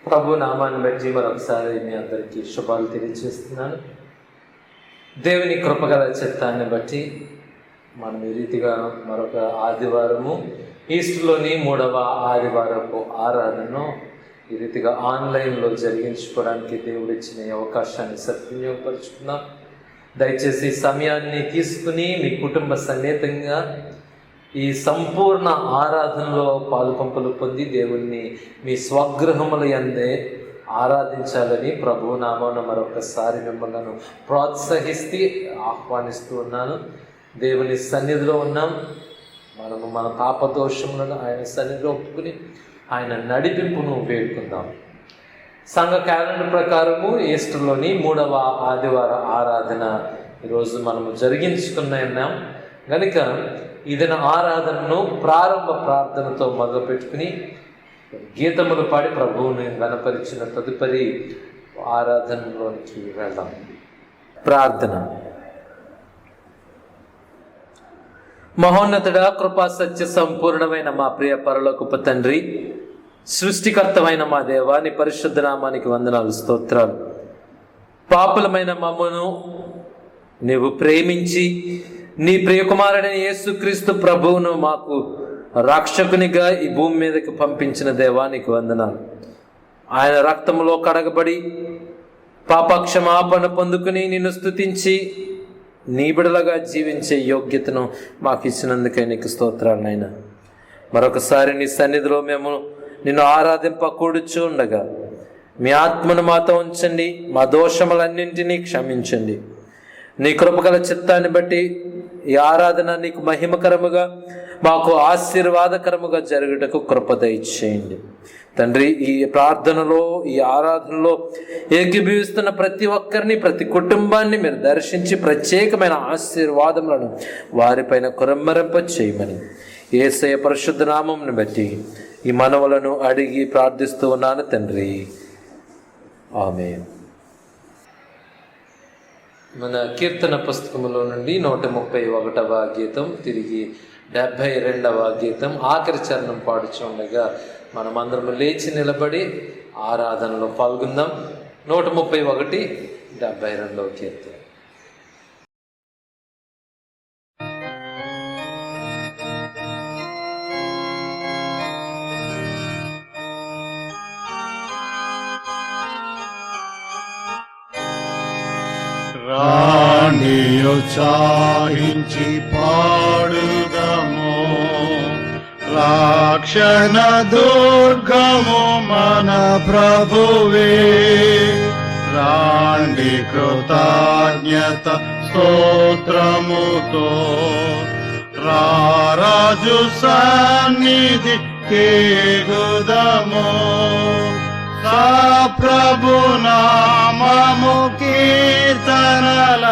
ప్రభు నామాన్ని బట్టి మరొకసారి మీ అందరికీ శుభాలు తెలియజేస్తున్నాను. దేవుని కృపగల చిత్తాన్ని బట్టి మనం ఈ రీతిగా మరొక ఆదివారము ఈస్టర్లోని 3వ ఆదివారపు ఆరాధనను ఈ రీతిగా ఆన్లైన్లో జరిగించుకోవడానికి దేవుడు ఇచ్చిన అవకాశాన్ని సద్వినియోగపరుచుకుందాం. దయచేసి సమయాన్ని తీసుకుని మీ కుటుంబ సమేతంగా ఈ సంపూర్ణ ఆరాధనలో పాలుపంపులు పొంది దేవుణ్ణి మీ స్వగృహముల యందే ఆరాధించాలని ప్రభువు నామాన మరొకసారి మిమ్మల్ని ప్రోత్సహిస్తూ ఆహ్వానిస్తూ ఉన్నాను. దేవుని సన్నిధిలో ఉన్నాం. మనము మన పాపదోషములను ఆయన సన్నిధిలో ఒప్పుకుని ఆయన నడిపింపును వేడుకుందాం. సంఘ క్యాలెండర్ ప్రకారము ఈస్టర్లోని 3వ ఆదివార ఆరాధన ఈరోజు మనము జరిగించుకున్నాం కనుక ఇదిన ఆరాధనను ప్రారంభ ప్రార్థనతో మొదలుపెట్టుకుని గీతములు పాడి ప్రభువుని గణపరిచిన తదుపరి ఆరాధనలోనికి వెళ్దాం. ప్రార్థన. మహోన్నతుడ, కృపా సత్య సంపూర్ణమైన మా ప్రియ పరలోకపు తండ్రి, సృష్టికర్తమైన మా దేవా, నీ పరిశుద్ధ నామానికి వందనాలు, స్తోత్రాలు. పాపులమైన మమ్మను నీవు ప్రేమించి నీ ప్రియకుమారుడైన యేసుక్రీస్తు ప్రభువును మాకు రక్షకునిగా ఈ భూమి మీదకి పంపించిన దేవానికి వందనాలు. ఆయన రక్తములో కడగబడి పాపక్షమాపణ పొందుకుని నిన్ను స్తుతించి నీ బిడలగా జీవించే యోగ్యతను మాకు ఇచ్చినందుకే నీకు స్తోత్రాలు నాయనా. మరొకసారి నీ సన్నిధిలో మేము నిన్ను ఆరాధింపకూడుచు ఉండగా మీ ఆత్మను మాతో ఉంచండి, మా దోషములన్నింటినీ క్షమించండి. నీ కృపగల చిత్తాన్ని బట్టి ఈ ఆరాధన నీకు మహిమకరముగా మాకు ఆశీర్వాదకరముగా జరుగుటకు కృప దయచేయండి తండ్రి. ఈ ప్రార్థనలో ఈ ఆరాధనలో ఏకీభవిస్తున్న ప్రతి ఒక్కరిని, ప్రతి కుటుంబాన్ని మీరు దర్శించి ప్రత్యేకమైన ఆశీర్వాదములను వారిపైన కురంబరింప చేయమని యేసయ్య పరిశుద్ధ నామమును బట్టి ఈ మనవులను అడిగి ప్రార్థిస్తూ ఉన్నాను తండ్రి, ఆమేన్. మన కీర్తన పుస్తకములో నుండి 131వ గీతం, తిరిగి 72వ గీతం ఆఖరి చరణం పాడుచుండగా మనమందరం లేచి నిలబడి ఆరాధనలో పాల్గొందాం. 131, 72వ కీర్తన. ఉత్సాహించి పాడుదము, రక్షణ దుర్గము మన ప్రభువే. రాండి కృతజ్ఞత స్తోత్రముతో రారాజు సన్నిధి కేగుదము. ప్రభు నామము కీర్తనల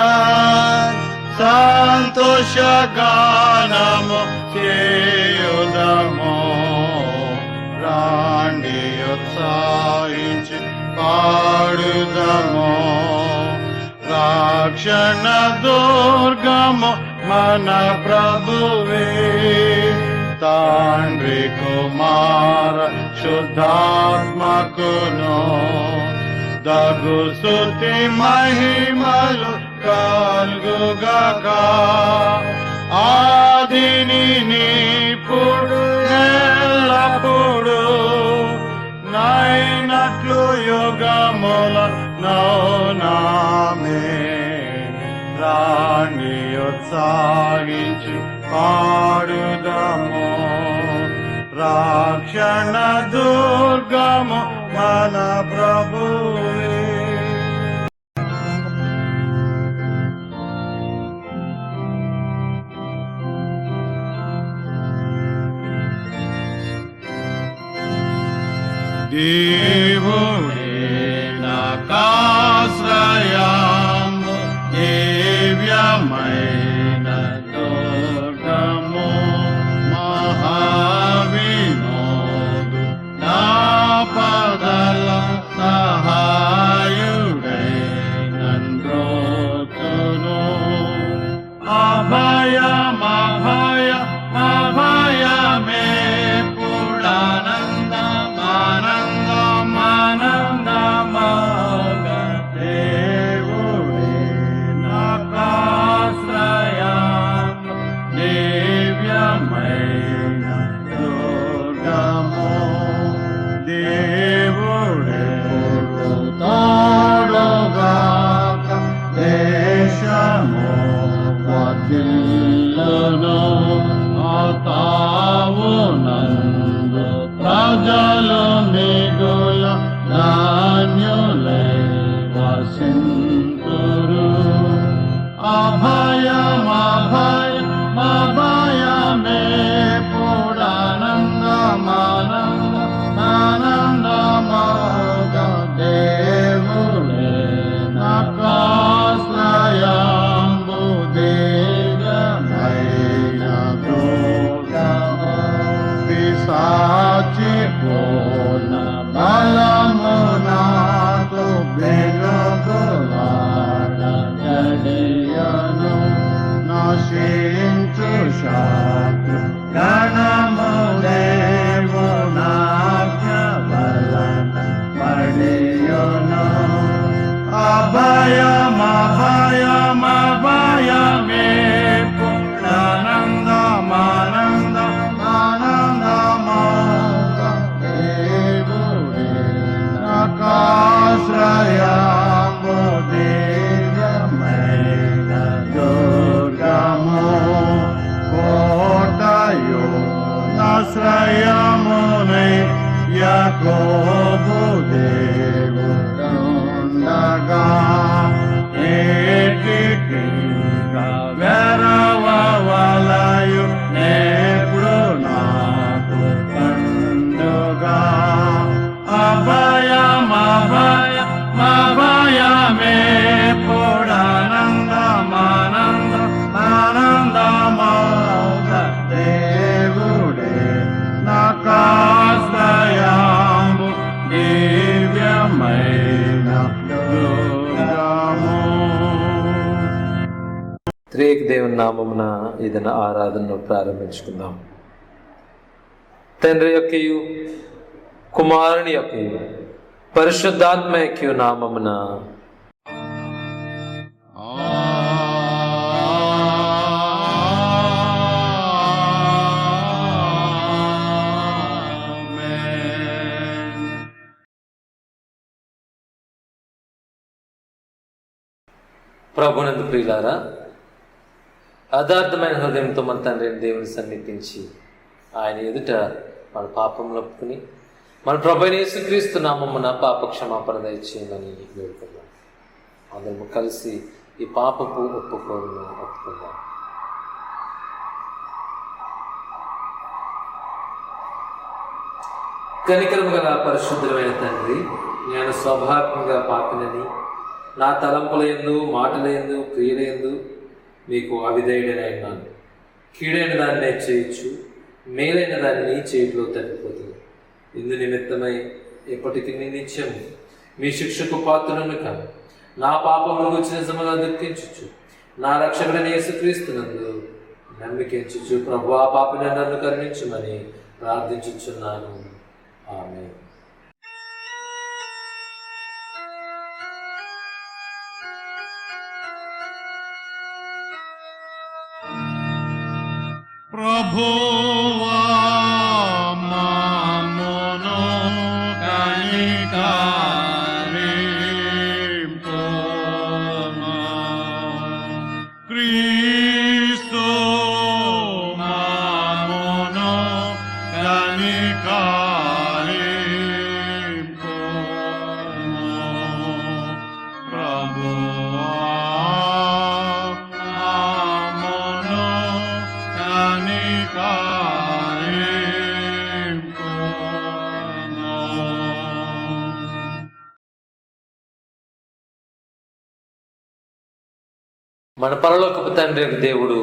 సంతోష గానము చేయుదము. రాండి ఉత్సాహించి పాడుదము, రక్షణ దుర్గము మన ప్రభువే. తండ్రి కుమార శుద్ధాత్మకును దగు స్తుతి మహిమలు కల్గుగాక. ఆదిని నీప్పుడు ఎల్లప్పుడు నైనట్లు యుగముల నౌనామే. రాణి ఉత్సాహించి పాడుదము, రక్షణ దుర్గము మన ప్రభువే. దేవుడే నాకాశ్రయము, దివ్యమైన దుర్గము, మహావినోదు నా పదల సహాయుడై నన్రోచును. అభయమే పుడానందమానందమాన పూర్ణ బలము నాతో వెలుగులాడ జడియను నశించు శత్రు గణము దేవు నాజ్ఞ వలన పడియును అభయమే ఆశ్రయము దివ్యమైన దుర్గము కోటయు ఆశ్రయమునై యాకోబు దేవుడుండగా ఏటికింకా వెరవలయు నేప్పుడు నాకు పండుగా అభయమే పూర్ణానందమానందమానందమౌగ దేవుడే నాకాశ్రయము దివ్యమైన దుర్గము. త్రియేక దేవుని నామమున ఏదైనా ఆరాధనను ప్రారంభించుకుందాం. తండ్రి యొక్కయు కుమారుని యొక్కయు పరిశుద్ధాత్మ యొక్కయు నామమున ప్రభునందు ప్రియులారా, యథార్థమైన హృదయంతో మన తండ్రి దేవుని సన్నిధించి ఆయన ఎదుట మన పాపములు ఒప్పుకుని మన ప్రభువైన యేసుక్రీస్తు నామమున పాప క్షమాపణ దయచేయమని వేడుకుందాం. అందరము కలిసి ఈ పాపపు ఒప్పుకుందాం. కనికరము గల పరిశుద్ధమైన తండ్రి, నేను స్వాభావికంగా పాపినని నా తలంపులందు మాటలందు క్రియలందు మీకు అవిధేయుడనైనాను. కీడైన దాన్ని చేయొచ్చు, మేలైన దాన్ని చేతిలో తప్పిపోతుంది. ఇందు నిమిత్తమై ఎప్పటికీ నిత్యం మీ శిక్షకు పాత్రను కాదు, నా పాపముల గురించి నిజముగా దుఃఖించచ్చు, నా రక్షకుడైన యేసుక్రీస్తునందు నమ్మికించచ్చు. ప్రభువా, పాపిని నన్ను కరుణించమని ప్రార్థించుచున్నాను. ఆమేన్. ప్రభువా మమ్మును కనికరింపుము. క్రీస్తు మమ్మును కనికరింపుము. ప్రభువా మమ్మును మన పరలోకపు తండ్రి దేవుడు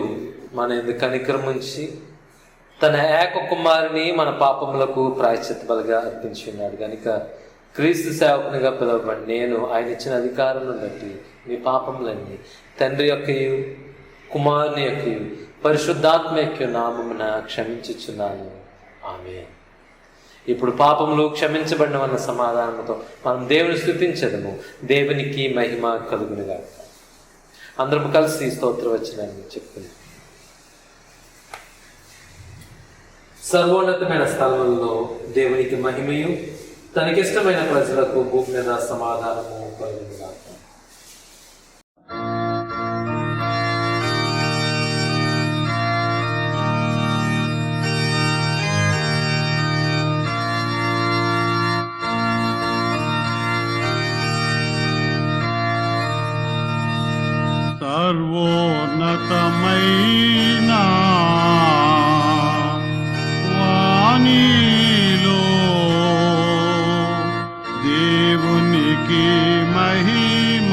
మన యందు కనికరముంచి తన ఏక కుమారుని మన పాపములకు ప్రాయశ్చిత్త బలిగా అర్పించి ఉన్నాడు కనుక క్రీస్తు సేవకునిగా పిలువబడి నేను ఆయన ఇచ్చిన అధికారాలను బట్టి మీ పాపములన్నీ తండ్రి యొక్కయు కుమారుని యొక్కయు పరిశుద్ధాత్మ యొక్క నామమున క్షమించుచున్నాను. ఆమేన్. ఇప్పుడు పాపములు క్షమించబడినవన్న సమాధానంతో మనం దేవుని స్తుతించదము. దేవునికి మహిమ కలుగునుగాక. అందరం కలిసి స్తోత్రవచనాన్ని చెప్పుకుందాం. సర్వోన్నతమైన స్థలంలో దేవునికి మహిమయు, తనకిష్టమైన ప్రజలకు భూమి మీద సమాధానము కలుగునుగాక. సర్వోన్నతమైన వాణిలో దేవునికి మహిమ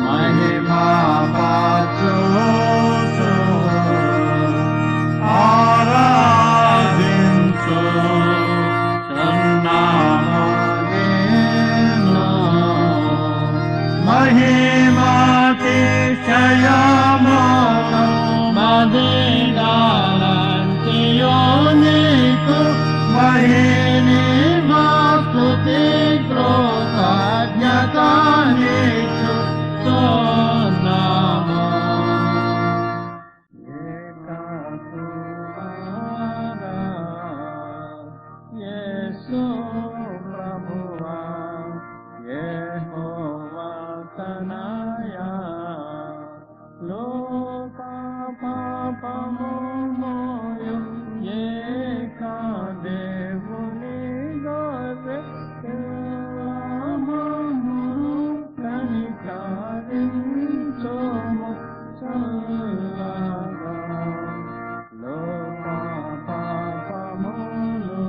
మహిమా పాత్రుడు ఆరాధించు సన్నామము మహిమాతిశయము మదిడాలంటియో నీకు మహిని మాస్తుతి కృతజ్ఞత నీకు సోనాము యేసు ప్రభువా యెహోవా తనయా లోక పాపము మోయు ఏకా దేవుని గొర్రె రామము కనికరించుము చల్లగా లోక పాపములు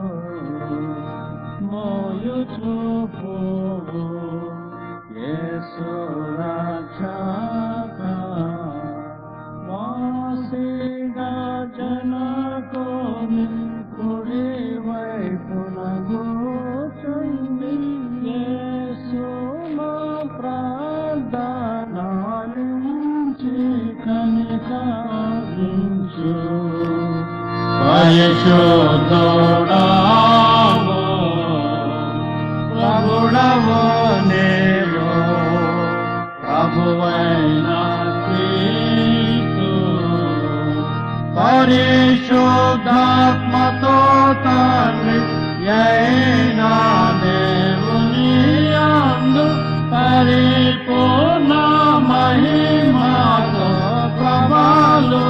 మోయుచు యేసు రక్షక వాసిగా జనకోని కుడి వైపున కూర్చుండి యేసు మా ప్రార్థనాలించి కనికరించు పరిశుద్ధుడావు ప్రభుడవు నీవు ప్రభువైన క్రీస్తు పరిశుద్ధాత్మతో తండ్రి అయిన దేవుని యందు పరిపూర్ణ మహిమతో ప్రభలు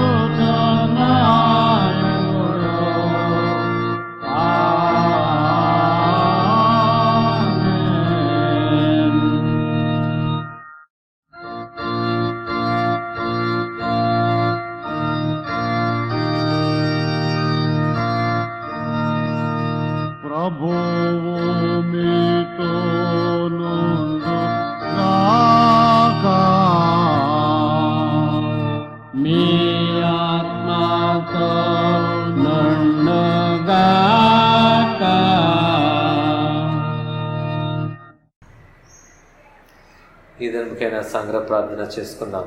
ప్రభువు మీతో నుండుగాక మీ ఆత్మతో నుండుగాక ఈ దినకైనా సంగ్రహ ప్రార్థన చేసుకుందాం.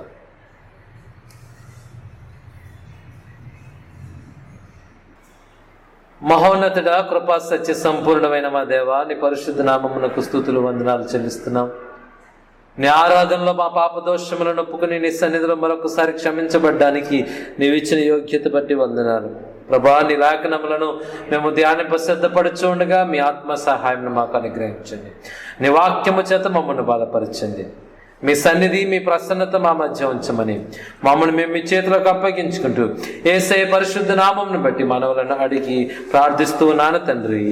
మహోన్నతుడా, కృపా సత్య సంపూర్ణమైన మా దేవ, నీ పరిశుద్ధ నామమునకు స్తుతులు వందనాలు చెల్లిస్తున్నాం. నీ ఆరాధనలో మా పాప దోషములను ఒప్పుకుని నీ సన్నిధిలో మరొకసారి క్షమించబడ్డానికి నీవిచ్చిన యోగ్యత బట్టి వందనాలు ప్రభా. నీ లేఖనములను మేము ధ్యానింప సిద్ధపడుచు ఉండగా మీ ఆత్మ సహాయం మాకు అనుగ్రహించండి. నీ వాక్యము చేత మమ్మల్ని బలపరచండి. మీ సన్నిధి, మీ ప్రసన్నత మా మధ్య ఉంచమని మమ్మల్ని మేము మీ చేతులకు అప్పగించుకుంటూ యేసయ్య పరిశుద్ధ నామమును బట్టి మనవులను అడిగి ప్రార్థిస్తూ ఉన్నాను తండ్రి.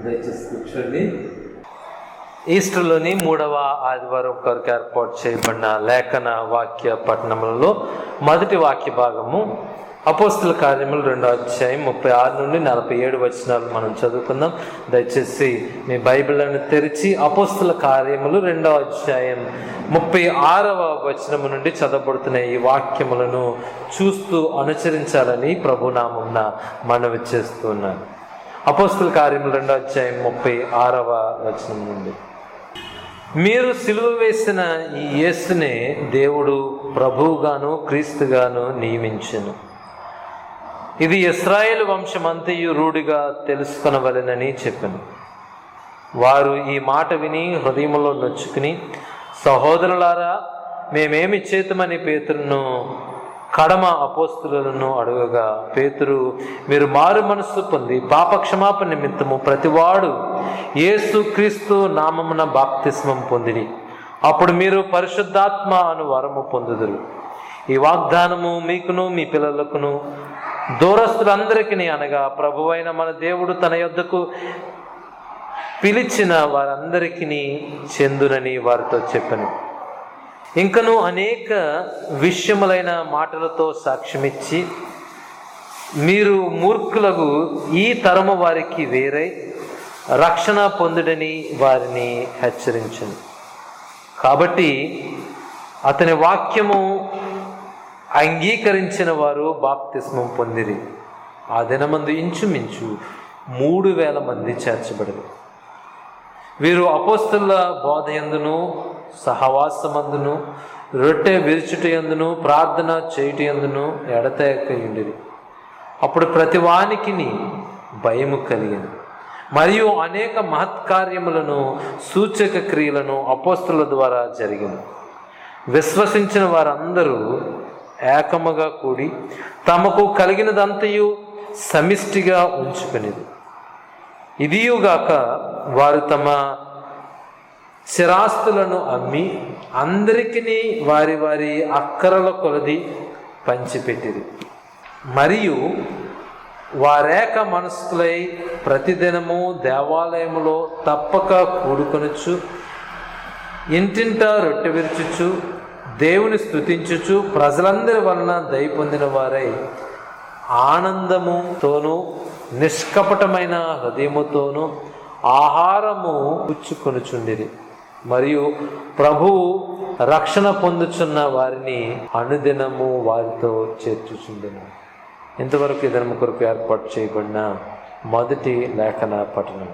దయచేసి కూర్చోండి. ఈస్టర్లోని 3వ ఆదివారం కొరకు ఏర్పాటు చేయబడిన లేఖన వాక్య పఠనములలో మొదటి వాక్య భాగము అపోస్తుల కార్యములు 2వ అధ్యాయం 36 నుండి 47 వచనాలు మనం చదువుకుందాం. దయచేసి మీ బైబిల్ను తెరిచి అపోస్తుల కార్యములు 2వ అధ్యాయం 36వ వచనము నుండి చదవబడుతున్న ఈ వాక్యములను చూస్తూ అనుసరించాలని ప్రభునామమున మనవి చేస్తున్నాను. అపోస్తుల కార్యములు 2వ అధ్యాయం 36వ వచనం నుండి, మీరు సిలువ వేసిన ఈ యేసునే దేవుడు ప్రభువుగాను క్రీస్తుగాను నియమించెను. ఇది ఇశ్రాయేలు వంశమంతయు రూఢిగా తెలుసుకొనవలెనని చెప్పాను. వారు ఈ మాట విని హృదయంలో నొచ్చుకుని, సహోదరులారా, మేమేమి చేతుమని పేతురును కడమ అపోస్తులను అడుగగా, పేతురు, మీరు మారు మనస్సు పొంది పాపక్షమాపణ నిమిత్తము ప్రతివాడు యేసు క్రీస్తు నామమున బాప్తిస్మం పొందిరి. అప్పుడు మీరు పరిశుద్ధాత్మ అను వరము పొందుదురు. ఈ వాగ్దానము మీకును మీ పిల్లలకును దూరస్తులందరికీ అనగా ప్రభువైన మన దేవుడు తన యొద్దకు పిలిచిన వారందరికీ చెందునని వారితో చెప్పాను. ఇంకను అనేక విషయములైన మాటలతో సాక్ష్యమిచ్చి మీరు మూర్ఖులకు ఈ తరము వారికి వేరై రక్షణ పొందుడని వారిని హెచ్చరించను. కాబట్టి అతని వాక్యము అంగీకరించిన వారు బాప్తిస్మం పొందిరి. ఆ దినమందు ఇంచుమించు 3,000 మంది చేర్చబడిరి. వీరు అపోస్తలుల బోధ యందును, సహవాసమందును, రొట్టె విరుచుట యందును, ప్రార్థన చేయుట యందును ఎడతెగక ఉండిరి. అప్పుడు ప్రతి వానికిని భయము కలిగింది. మరియు అనేక మహత్కార్యములను, సూచక క్రియలను అపోస్తలుల ద్వారా జరిగింది. విశ్వసించిన వారందరూ ఏకముగా కూడి తమకు కలిగినదంతయు సమిష్టిగా ఉంచుకునేది. ఇదియుగాక వారు తమ స్థిరాస్తులను అమ్మి అందరికీ వారి వారి అక్కరల కొలది పంచిపెట్టిరి. మరియు వారేక మనస్కులై ప్రతిదినము దేవాలయములో తప్పక కూడుకొనుచు, ఇంటింటా రొట్టె విరుచుచు, దేవుని స్తుతించుచు, ప్రజలందరి వలన దయ పొందిన వారై ఆనందముతోనూ నిష్కపటమైన హృదయముతోనూ ఆహారము పుచ్చుకొనుచుండిరి. మరియు ప్రభువు రక్షణ పొందుచున్న వారిని అనుదినము వారితో చేర్చుచుండెను. ఇంతవరకు ఈ దినము కొరకు ఏర్పాటు చేయబడిన మొదటి లేఖన పఠనం.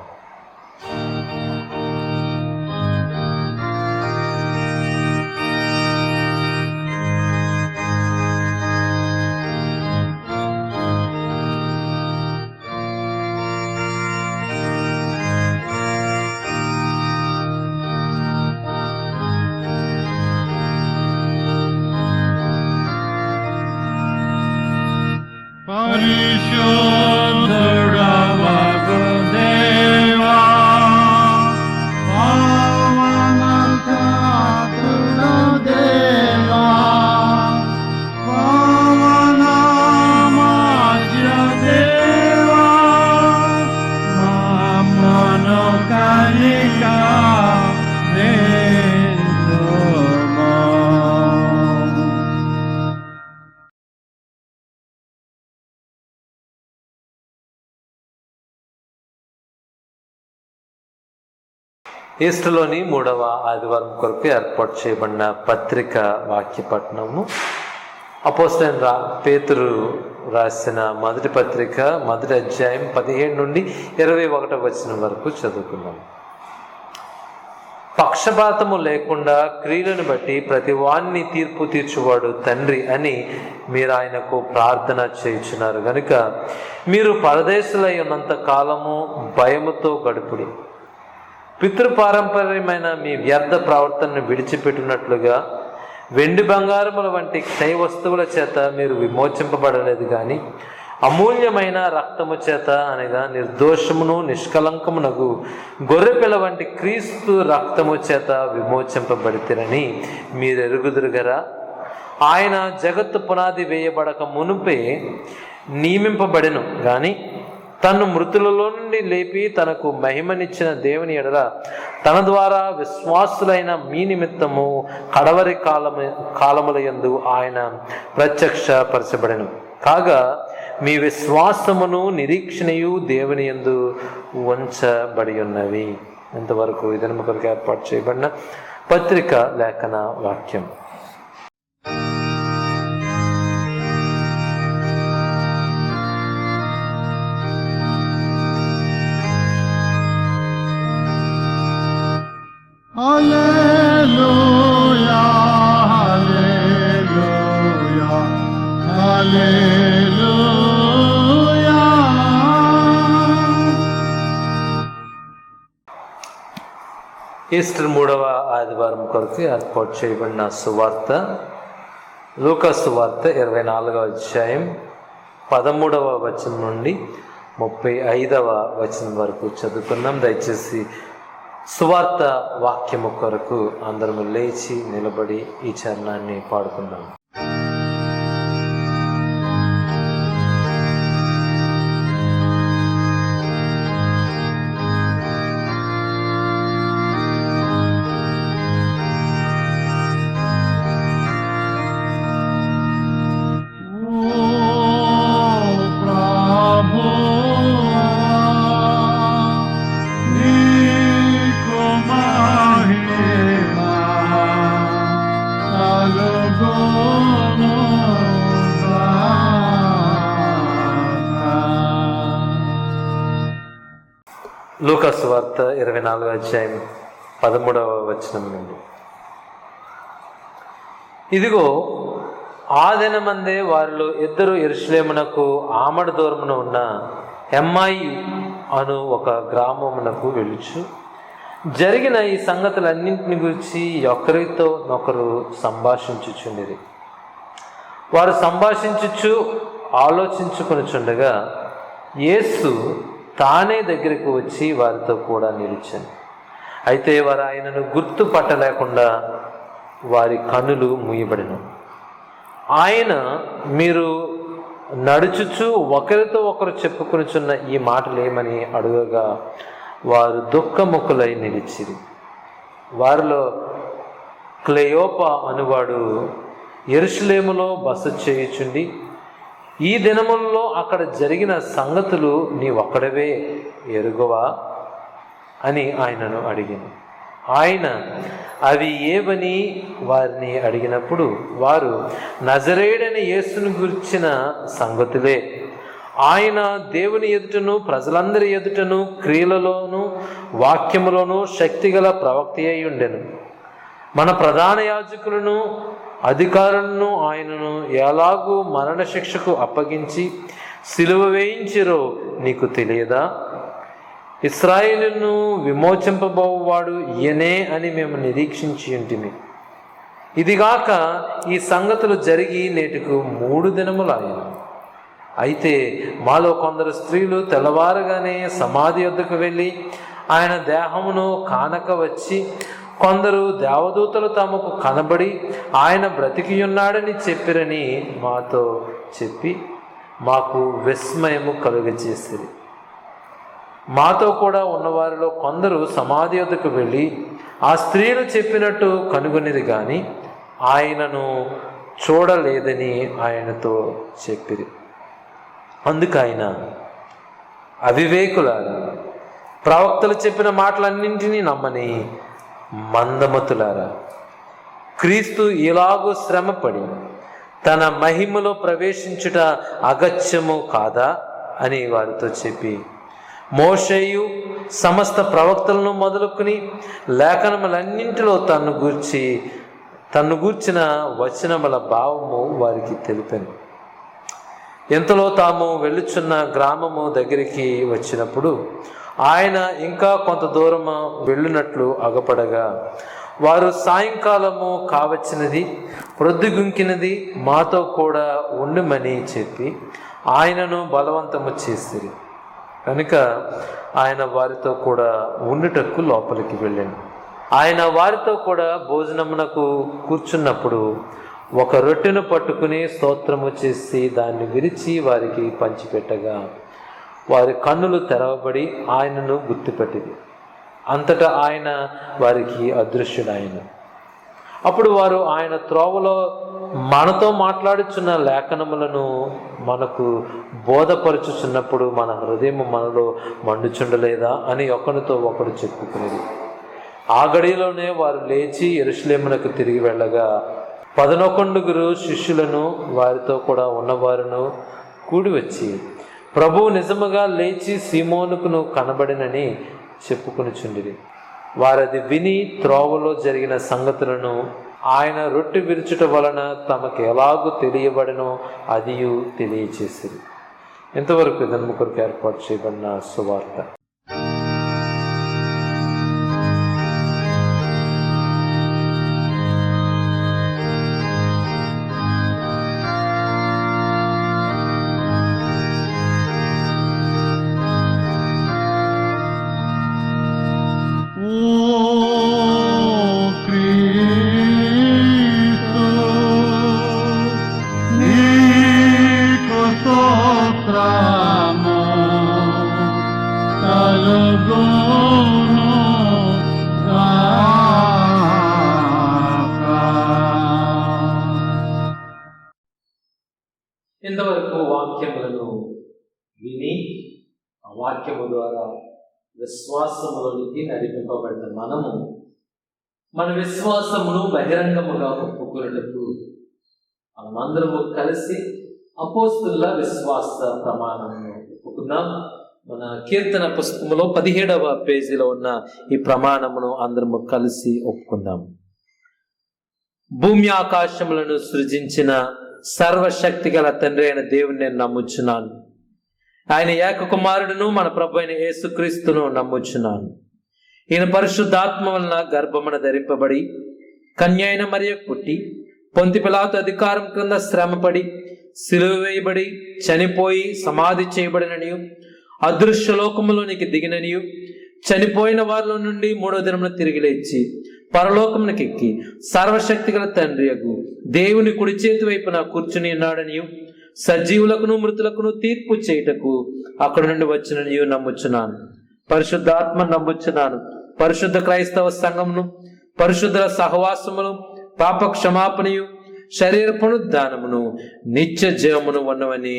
పరిశుద్ధుడా వసుదేవా, పావనసాధుడా దేవా, పావనమాద్య దేవా, మమ్మను కనిక చేయుమా. ఈస్టర్లోని 3వ ఆదివారం కొరకు ఏర్పాటు చేయబడిన పత్రిక వాక్య పఠనము అపోస్తలుడైన పేతురు రాసిన మొదటి పత్రిక 1వ అధ్యాయం 17 నుండి 21వ వచనం వరకు చదువుకున్నాం. పక్షపాతము లేకుండా క్రియలను బట్టి ప్రతి వాణ్ణి తీర్పు తీర్చువాడు తండ్రి అని మీరు ఆయనకు ప్రార్థన చేయుచున్నారు గనుక మీరు పరదేశులై ఉన్నంత కాలము భయముతో గడుపుడి. పితృపారంపర్యమైన మీ వ్యర్థ ప్రవర్తనను విడిచిపెట్టినట్లుగా వెండి బంగారముల వంటి క్షయ వస్తువుల చేత మీరు విమోచింపబడలేదు కానీ అమూల్యమైన రక్తము చేత అనగా నిర్దోషమును నిష్కలంకమునగు గొర్రెపిల్ల వంటి క్రీస్తు రక్తము చేత విమోచింపబడితిరని మీరు ఎరుగుదురుగరా. ఆయన జగత్తు పునాది వేయబడక మునుపే నియమింపబడెను కానీ తను మృతులలో నుండి లేపి తనకు మహిమనిచ్చిన దేవుని ఎడల తన ద్వారా విశ్వాసులైన మీ నిమిత్తము కడవరి కాలముల యందు ఆయన ప్రత్యక్షపరచబడెను. కాగా మీ విశ్వాసమును నిరీక్షణయు దేవుని యందు ఉంచబడి ఉన్నవి. ఇంతవరకు ఈ దినము కొరకు ఏర్పాటు చేయబడిన పత్రిక లేఖన వాక్యం. హల్లెలూయా, హల్లెలూయా, హల్లెలూయా. ఈస్టర్ 3వ ఆదివారం కొరకు ఏర్పాటు చేయబడిన సువార్త లూకా సువార్త 24వ అధ్యాయం 13వ వచనం నుండి 35వ వచనం వరకు చదువుకున్నాం. దయచేసి సువార్త వాక్యము కొరకు అందరము లేచి నిలబడి ఈ చరణాన్ని పాడుకుందాం. లూకాసు వార్త 24వ అధ్యాయం 13వ వచనం నుండి. ఇదిగో ఆ దినమందే వారిలో ఇద్దరు యెరూషలేమునకు ఆమడ దూరమున ఉన్న ఎమ్మాయి అను ఒక గ్రామమునకు వెళ్ళుచు జరిగిన ఈ సంగతులన్నింటిని గురించి ఒకరితో నొకరు సంభాషించుచుండిరి. వారు సంభాషించుచు ఆలోచించుకొనుచుండగా యేసు తానే దగ్గరికి వచ్చి వారితో కూడా నిలిచాను. అయితే వారు ఆయనను గుర్తుపట్టలేకుండా వారి కన్నులు మూయబడిన. ఆయన మీరు నడుచుచు ఒకరితో ఒకరు చెప్పుకొనుచున్న ఈ మాటలు ఏమని అడుగగా వారు దుఃఖముఖులై నిలిచిరి. వారిలో క్లెయోప అనువాడు యెరూషలేములో బస చేయుచుండి, ఈ దినములలో అక్కడ జరిగిన సంగతులు నీవొక్కడవే ఎరుగవా అని ఆయనను అడిగాను. ఆయన అవి ఏవని వారిని అడిగినప్పుడు వారు నజరేయుడైన యేసును గురించిన సంగతులే. ఆయన దేవుని ఎదుటను ప్రజలందరి ఎదుటను క్రియలలోను వాక్యములోను శక్తిగల ప్రవక్త అయి ఉండెను. మన ప్రధాన యాజకులను అధికారులను ఆయనను ఎలాగూ మరణశిక్షకు అప్పగించి సిలువ వేయించిరో నీకు తెలియదా? ఇశ్రాయేలును విమోచింపబోవాడు ఈయనే అని మేము నిరీక్షించి ఉంటిమి. ఇదిగాక ఈ సంగతులు జరిగి నేటికి 3 దినములాయెను. అయితే మాలో కొందరు స్త్రీలు తెల్లవారుగానే సమాధి వద్దకు వెళ్ళి ఆయన దేహమును కానక వచ్చి, కొందరు దేవదూతలు తమకు కనబడి ఆయన బ్రతికియున్నాడని చెప్పిరని మాతో చెప్పి మాకు విస్మయము కలుగజేసిరి. మాతో కూడా ఉన్నవారిలో కొందరు సమాధి వద్దకు వెళ్ళి ఆ స్త్రీలు చెప్పినట్టు కనుగొనిది కానీ ఆయనను చూడలేదని ఆయనతో చెప్పిరి. అందుకు ఆయన, అవివేకులారా, ప్రవక్తలు చెప్పిన మాటలన్నింటినీ నమ్మని మందమతులారా, క్రీస్తు ఇలాగూ శ్రమపడి తన మహిమలో ప్రవేశించుట అగత్యము కాదా అని వారితో చెప్పి, మోషేయు సమస్త ప్రవక్తలను మొదలుకొని లేఖనములన్నింటిలో తన్ను గూర్చిన వచనముల భావము వారికి తెలిపాను. ఎంతలో తాము వెళ్ళుచున్న గ్రామము దగ్గరికి వచ్చినప్పుడు ఆయన ఇంకా కొంత దూరము వెళ్ళినట్లు అగపడగా వారు సాయంకాలము కావచ్చినది, ప్రొద్దుగుంకినది, మాతో కూడా ఉండుమని చెప్పి ఆయనను బలవంతము చేసిరి. కనుక ఆయన వారితో కూడా ఉండుటకు లోపలికి వెళ్ళాను. ఆయన వారితో కూడా భోజనమునకు కూర్చున్నప్పుడు ఒక రొట్టెను పట్టుకుని స్తోత్రము చేసి దాన్ని విరిచి వారికి పంచిపెట్టగా వారి కన్నులు తెరవబడి ఆయనను గుర్తుపెట్టింది. అంతటా ఆయన వారికి అదృశ్యుడాయన. అప్పుడు వారు ఆయన త్రోవలో మనతో మాట్లాడుచున్న లేఖనములను మనకు బోధపరుచుచున్నప్పుడు మన హృదయం మనలో మండుచుండలేదా అని ఒకరితో ఒకరు చెప్పుకునేది. ఆ గడిలోనే వారు లేచి యెరూషలేమునకు తిరిగి వెళ్ళగా 11 శిష్యులను వారితో కూడా ఉన్నవారును కూడి వచ్చి, ప్రభువు నిజముగా లేచి సీమోనుకును కనబడినని చెప్పుకొనిచుండిరి. వారది విని త్రోవలో జరిగిన సంగతులను ఆయన రొట్టె విరుచుట వలన తమకు ఎలాగూ తెలియబడినో అదియు తెలియచేసిరి. ఇంతవరకు ఇదను కొరకు ఏర్పాటు చేయబడిన సువార్త. ఇంతవరకు వాక్యములను విని ఆ వాక్యము ద్వారా విశ్వాసములోనికి నడిపింపబడిన మనము మన విశ్వాసమును బహిరంగముగా ఒప్పుకొనుటకు మనమందరము కలిసి అపోస్తుల విశ్వాస ప్రమాణమును ఒప్పుకుందాం. మన కీర్తన పుస్తకంలో 17వ పేజీలో ఉన్న ఈ ప్రమాణమును అందరము కలిసి ఒప్పుకుందాం. భూమి ఆకాశములను సృజించిన సర్వశక్తి గల తండ్రి అయిన దేవుని నేను నమ్ముచున్నాను. ఆయన ఏక కుమారుడును మన ప్రభు అయిన యేసుక్రీస్తును నమ్ముచున్నాను. ఈయన పరిశుద్ధాత్మ వలన గర్భమున ధరింపబడి కన్య అయిన మరియకు పుట్టి పొంతి పిలాతు అధికారం క్రింద శ్రమపడి సిలువ వేయబడి చనిపోయి సమాధి చేయబడిననియు అదృశ్య లోకములోనికి దిగిననియు చనిపోయిన వారిలో నుండి 3వ దినమున తిరిగి లేచి పరలోకమునకు ఎక్కి సర్వశక్తి గల తండ్రియగు దేవుని కుడి చేతి వైపున కూర్చుని ఉన్నాడనియు సజీవులకును మృతులకును తీర్పు చేయుటకు అక్కడ నుండి వచ్చిననియు నమ్ముచున్నాను. పరిశుద్ధాత్మ నమ్ముచున్నాను. పరిశుద్ధ క్రైస్తవ సంఘమును, పరిశుద్ధుల సహవాసమును, పాప క్షమాపణయు, శరీర పునరుద్ధానమును, నిత్య జీవమును ఉన్నవని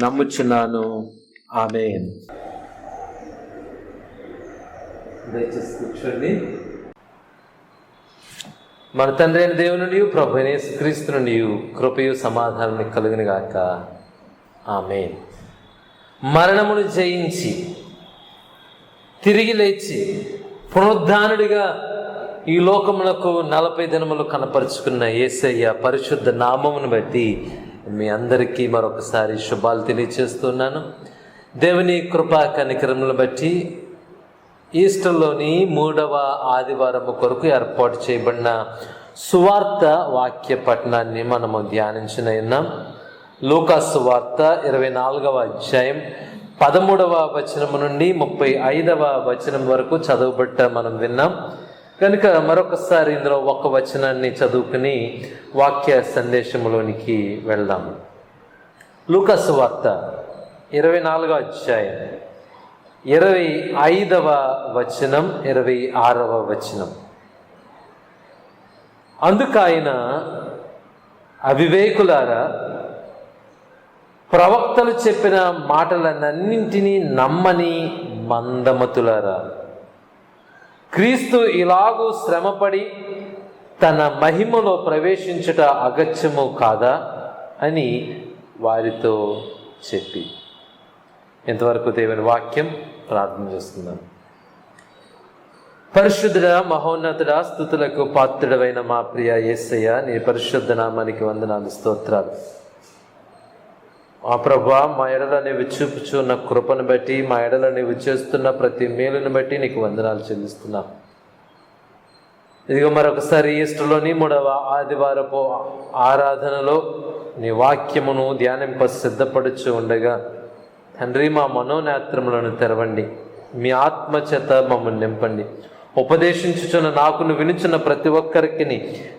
నమ్ముచున్నాను. ఆమేన్. దయచేసి కూర్చోండి. మన తండ్రి అయిన దేవుని నుండి ప్రభు అయిన యేసుక్రీస్తు నుండి కృపయు సమాధానం కలుగును గాక. ఆమేన్. మరణమును జయించి తిరిగి లేచి పునరుద్ధానుడిగా ఈ లోకములకు 40 దినములు కనపరుచుకున్న యేసయ్య పరిశుద్ధ నామమును బట్టి మీ అందరికీ మరొకసారి శుభాలు తెలియజేస్తున్నాను. దేవుని కృపా కనికరములను బట్టి ఈస్టర్లోని 3వ ఆదివారము కొరకు ఏర్పాటు చేయబడిన సువార్త వాక్య పఠనాన్ని మనము ధ్యానించిన ఉన్నాం. లూకా సువార్త 24వ అధ్యాయం 13వ వచనము నుండి 35వ వచనం వరకు చదవబట్ట మనం విన్నాం. కనుక మరొకసారి ఇందులో ఒక వచనాన్ని చదువుకుని వాక్య సందేశంలోనికి వెళ్దాం. లూకా సువార్త 24వ అధ్యాయం 25వ వచనం 26వ వచనం. అందుకైన అవివేకులారా, ప్రవక్తలు చెప్పిన మాటలన్నింటినీ నమ్మని మందమతులారా, క్రీస్తు ఇలాగూ శ్రమపడి తన మహిమలో ప్రవేశించుట అగత్యము కాదా అని వారితో చెప్పి. ఇంతవరకు దేవుని వాక్యం. ప్రార్థన చేస్తున్నాం. పరిశుద్ధుడ, మహోన్నతుడా, స్తుతులకు పాత్రుడవైన మా ప్రియ యేసయ్య, నీ పరిశుద్ధ నామానికి వందనాలు, స్తోత్రాలు. మా ప్రభువా, మా ఎడల నీవు చూపుచున్న కృపను బట్టి, మా ఎడల నీవు చేస్తున్న ప్రతి మేలును బట్టి నీకు వందనాలు చెల్లిస్తున్నాం. ఇదిగో మరొకసారి ఈస్టర్లోని 3వ ఆదివారపు ఆరాధనలో నీ వాక్యమును ధ్యానింప సిద్ధపడుచు ఉండగా తండ్రి, మా మనోనేత్రములను తెరవండి. మీ ఆత్మచేత మమ్మల్ని నింపండి. ఉపదేశించుచున్న నాకును వినుచున్న ప్రతి ఒక్కరికి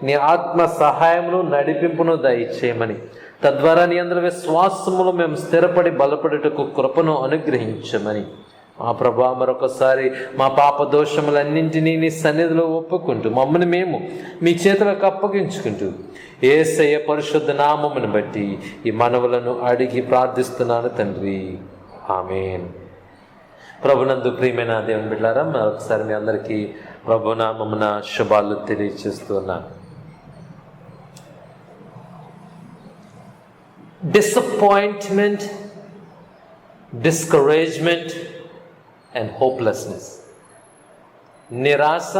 నీ ఆత్మ సహాయమును నడిపింపును దయచేయమని, తద్వారా నీ అందరి విశ్వాసములు మేము స్థిరపడి బలపడుటకు కృపను అనుగ్రహించమని మా ప్రభా మరొకసారి మా పాప దోషములన్నింటినీ నీ సన్నిధిలో ఒప్పుకుంటూ మమ్మల్ని మేము మీ చేతులకు అప్పగించుకుంటూ యేసయ్య పరిశుద్ధ నామమును బట్టి ఈ మనవులను అడిగి ప్రార్థిస్తున్నాను తండ్రి. ఆమేన్. ప్రభునందు ప్రియమైన దేవుని బిడ్డలారా, మరొకసారి మీ అందరికీ ప్రభు నామమున శుభాలు తెలియజేస్తున్నాను. Disappointment, discouragement and hopelessness. నిరాశ,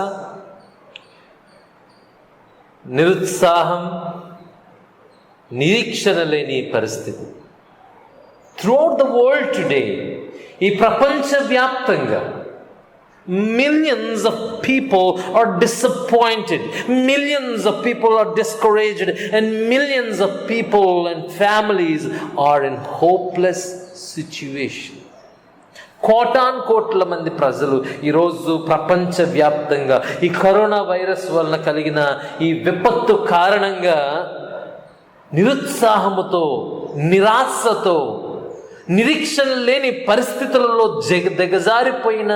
నిరుత్సాహం, నిరీక్షణ లేని పరిస్థితి. త్రూఅవుట్ ద వరల్డ్ టుడే, ఈ ప్రపంచవ్యాప్తంగా millions of people are disappointed, millions of people are discouraged, and millions of people and families are in hopeless situation. కోటాను కోట్ల మంది ప్రజలు ఈరోజు ప్రపంచవ్యాప్తంగా ఈ కరోనా వైరస్ వలన కలిగిన ఈ విపత్తు కారణంగా నిరుత్సాహముతో, నిరాశతో, నిరీక్షణ లేని పరిస్థితులలో దిగజారిపోయిన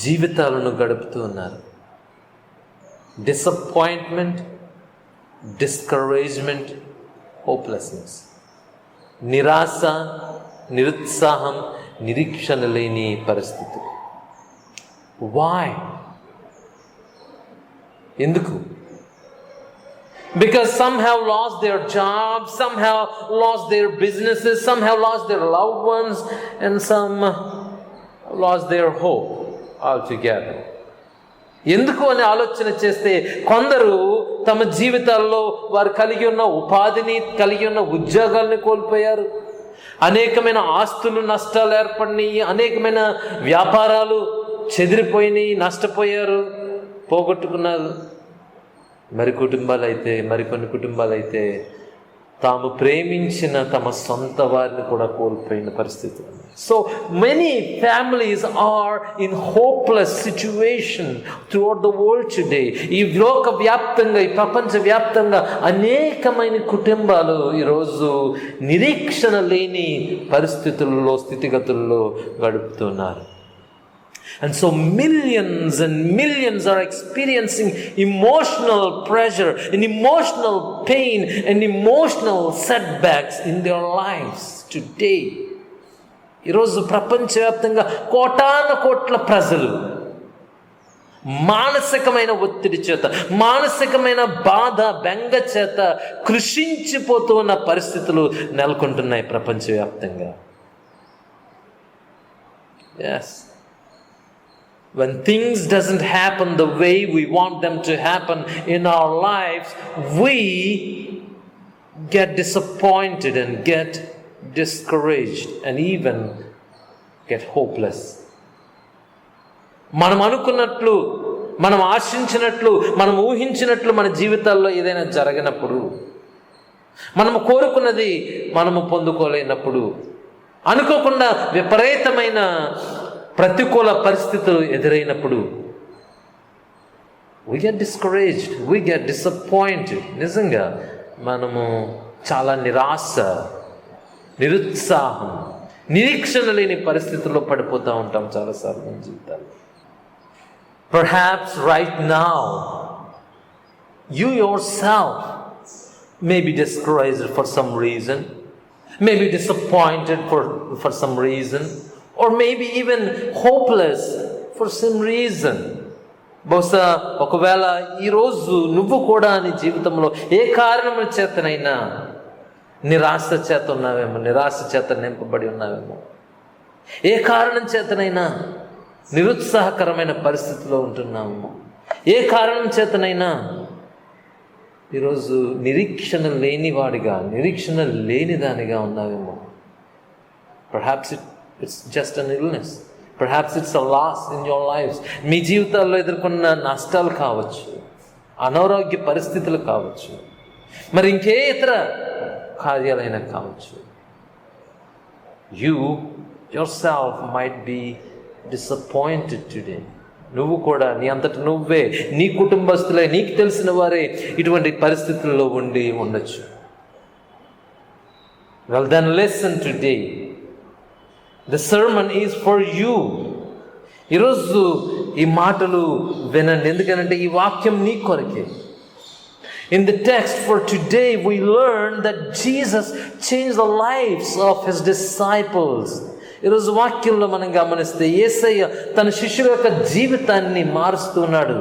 జీవితాలను గడుపుతూ ఉన్నారు. Disappointment, discouragement, hopelessness. నిరాశ, నిరుత్సాహం, నిరీక్షణ లేని పరిస్థితి. వాయ్? ఎందుకు? Because some have lost their jobs, some have lost their businesses, some have lost their loved ones, and some lost their hope altogether. ఎందుకు అని ఆలోచన చేస్తే కొందరు తమ జీవితాల్లో వారు కలిగి ఉన్న ఉపాధిని, కలిగి ఉన్న ఉద్యోగాల్ని కోల్పోయారు. అనేకమైన ఆస్తులు నష్టాలు ఏర్పడినాయి, అనేకమైన వ్యాపారాలు చెదిరిపోయినాయి, నష్టపోయారు, పోగొట్టుకున్నారు. మరికొన్ని కుటుంబాలైతే తాము ప్రేమించిన తమ సొంత వారిని కూడా కోల్పోయిన పరిస్థితి. So many families are in hopeless situation throughout the world today. ఈ లోక వ్యాప్తంగా, ఈ ప్రపంచ వ్యాప్తంగా అనేకమైన కుటుంబాలు ఈరోజు నిరీక్షణ లేని పరిస్థితుల్లో, స్థితిగతుల్లో గడుపుతున్నారు. And so millions and millions are experiencing emotional pressure and emotional pain and emotional setbacks in their lives today. ఈరోజు ప్రపంచవ్యాప్తంగా కోటాను కోట్ల ప్రజలు మానసికమైన ఒత్తిడి చేత, మానసికమైన బాధ, బెంగ చేత కృషించిపోతూ ఉన్న పరిస్థితులు నెలకొంటున్నాయి ప్రపంచవ్యాప్తంగా. Yes. When things doesn't happen the way we want them to happen in our lives, we get disappointed and get discouraged and even get hopeless. మనం అనుకున్నట్లు, మనం ఆశించినట్లు, మనం ఊహించినట్లు మన జీవితాల్లో ఏదైనా జరగనప్పుడు, మనము కోరుకున్నది మనము పొందుకోలేనప్పుడు, అనుకోకుండా విపరీతమైన ప్రతికూల పరిస్థితులు ఎదురైనప్పుడు we get discouraged, we get disappointed. నిజంగా మనము చాలా నిరాశ, నిరుత్సాహం, నిరీక్షణ లేని పరిస్థితుల్లో పడిపోతూ ఉంటాం చాలాసార్లు మన జీవితాల్లో. Perhaps right now you yourself may be discouraged for some reason, may be disappointed for some reason, or maybe even hopeless for some reason. బహుశా ఒకవేళ ఈరోజు నువ్వు కూడా నీ జీవితంలో ఏ కారణం చేతనైనా నిరాశ చేత ఉన్నావేమో, నిరాశ చేత నింపబడి ఉన్నావేమో, ఏ కారణం చేతనైనా నిరుత్సాహకరమైన పరిస్థితిలో ఉంటున్నాము, ఏ కారణం చేతనైనా ఈరోజు నిరీక్షణ లేనివాడిగా, నిరీక్షణ లేనిదానిగా ఉన్నావేమో. Perhaps it's just an illness. Perhaps it's a loss in your lives. మీ జీవితాల్లో ఎదుర్కొన్న నష్టాలు కావచ్చు, అనారోగ్య పరిస్థితులు కావచ్చు, మరి ఇంకే ఇతర కార్యాలైనా కావచ్చు. You yourself might be disappointed today. నువ్వు కూడా నీ అంతట నువ్వే, నీ కుటుంబస్తులే, నీకు తెలిసిన వారే ఇటువంటి పరిస్థితుల్లో ఉండి ఉండొచ్చు. Well, then listen today. The sermon is for you. ఈరోజు ఈ మాటలు వినండి, ఎందుకంటే ఈ వాక్యం నీ కొరకే. In the text for today we learn that Jesus changed the lives of his disciples. ఈరోజు వాక్యంలో మనం గమనిస్తే యేసయ్య తన శిష్యుల యొక్క జీవితాన్ని మారుస్తున్నాడు.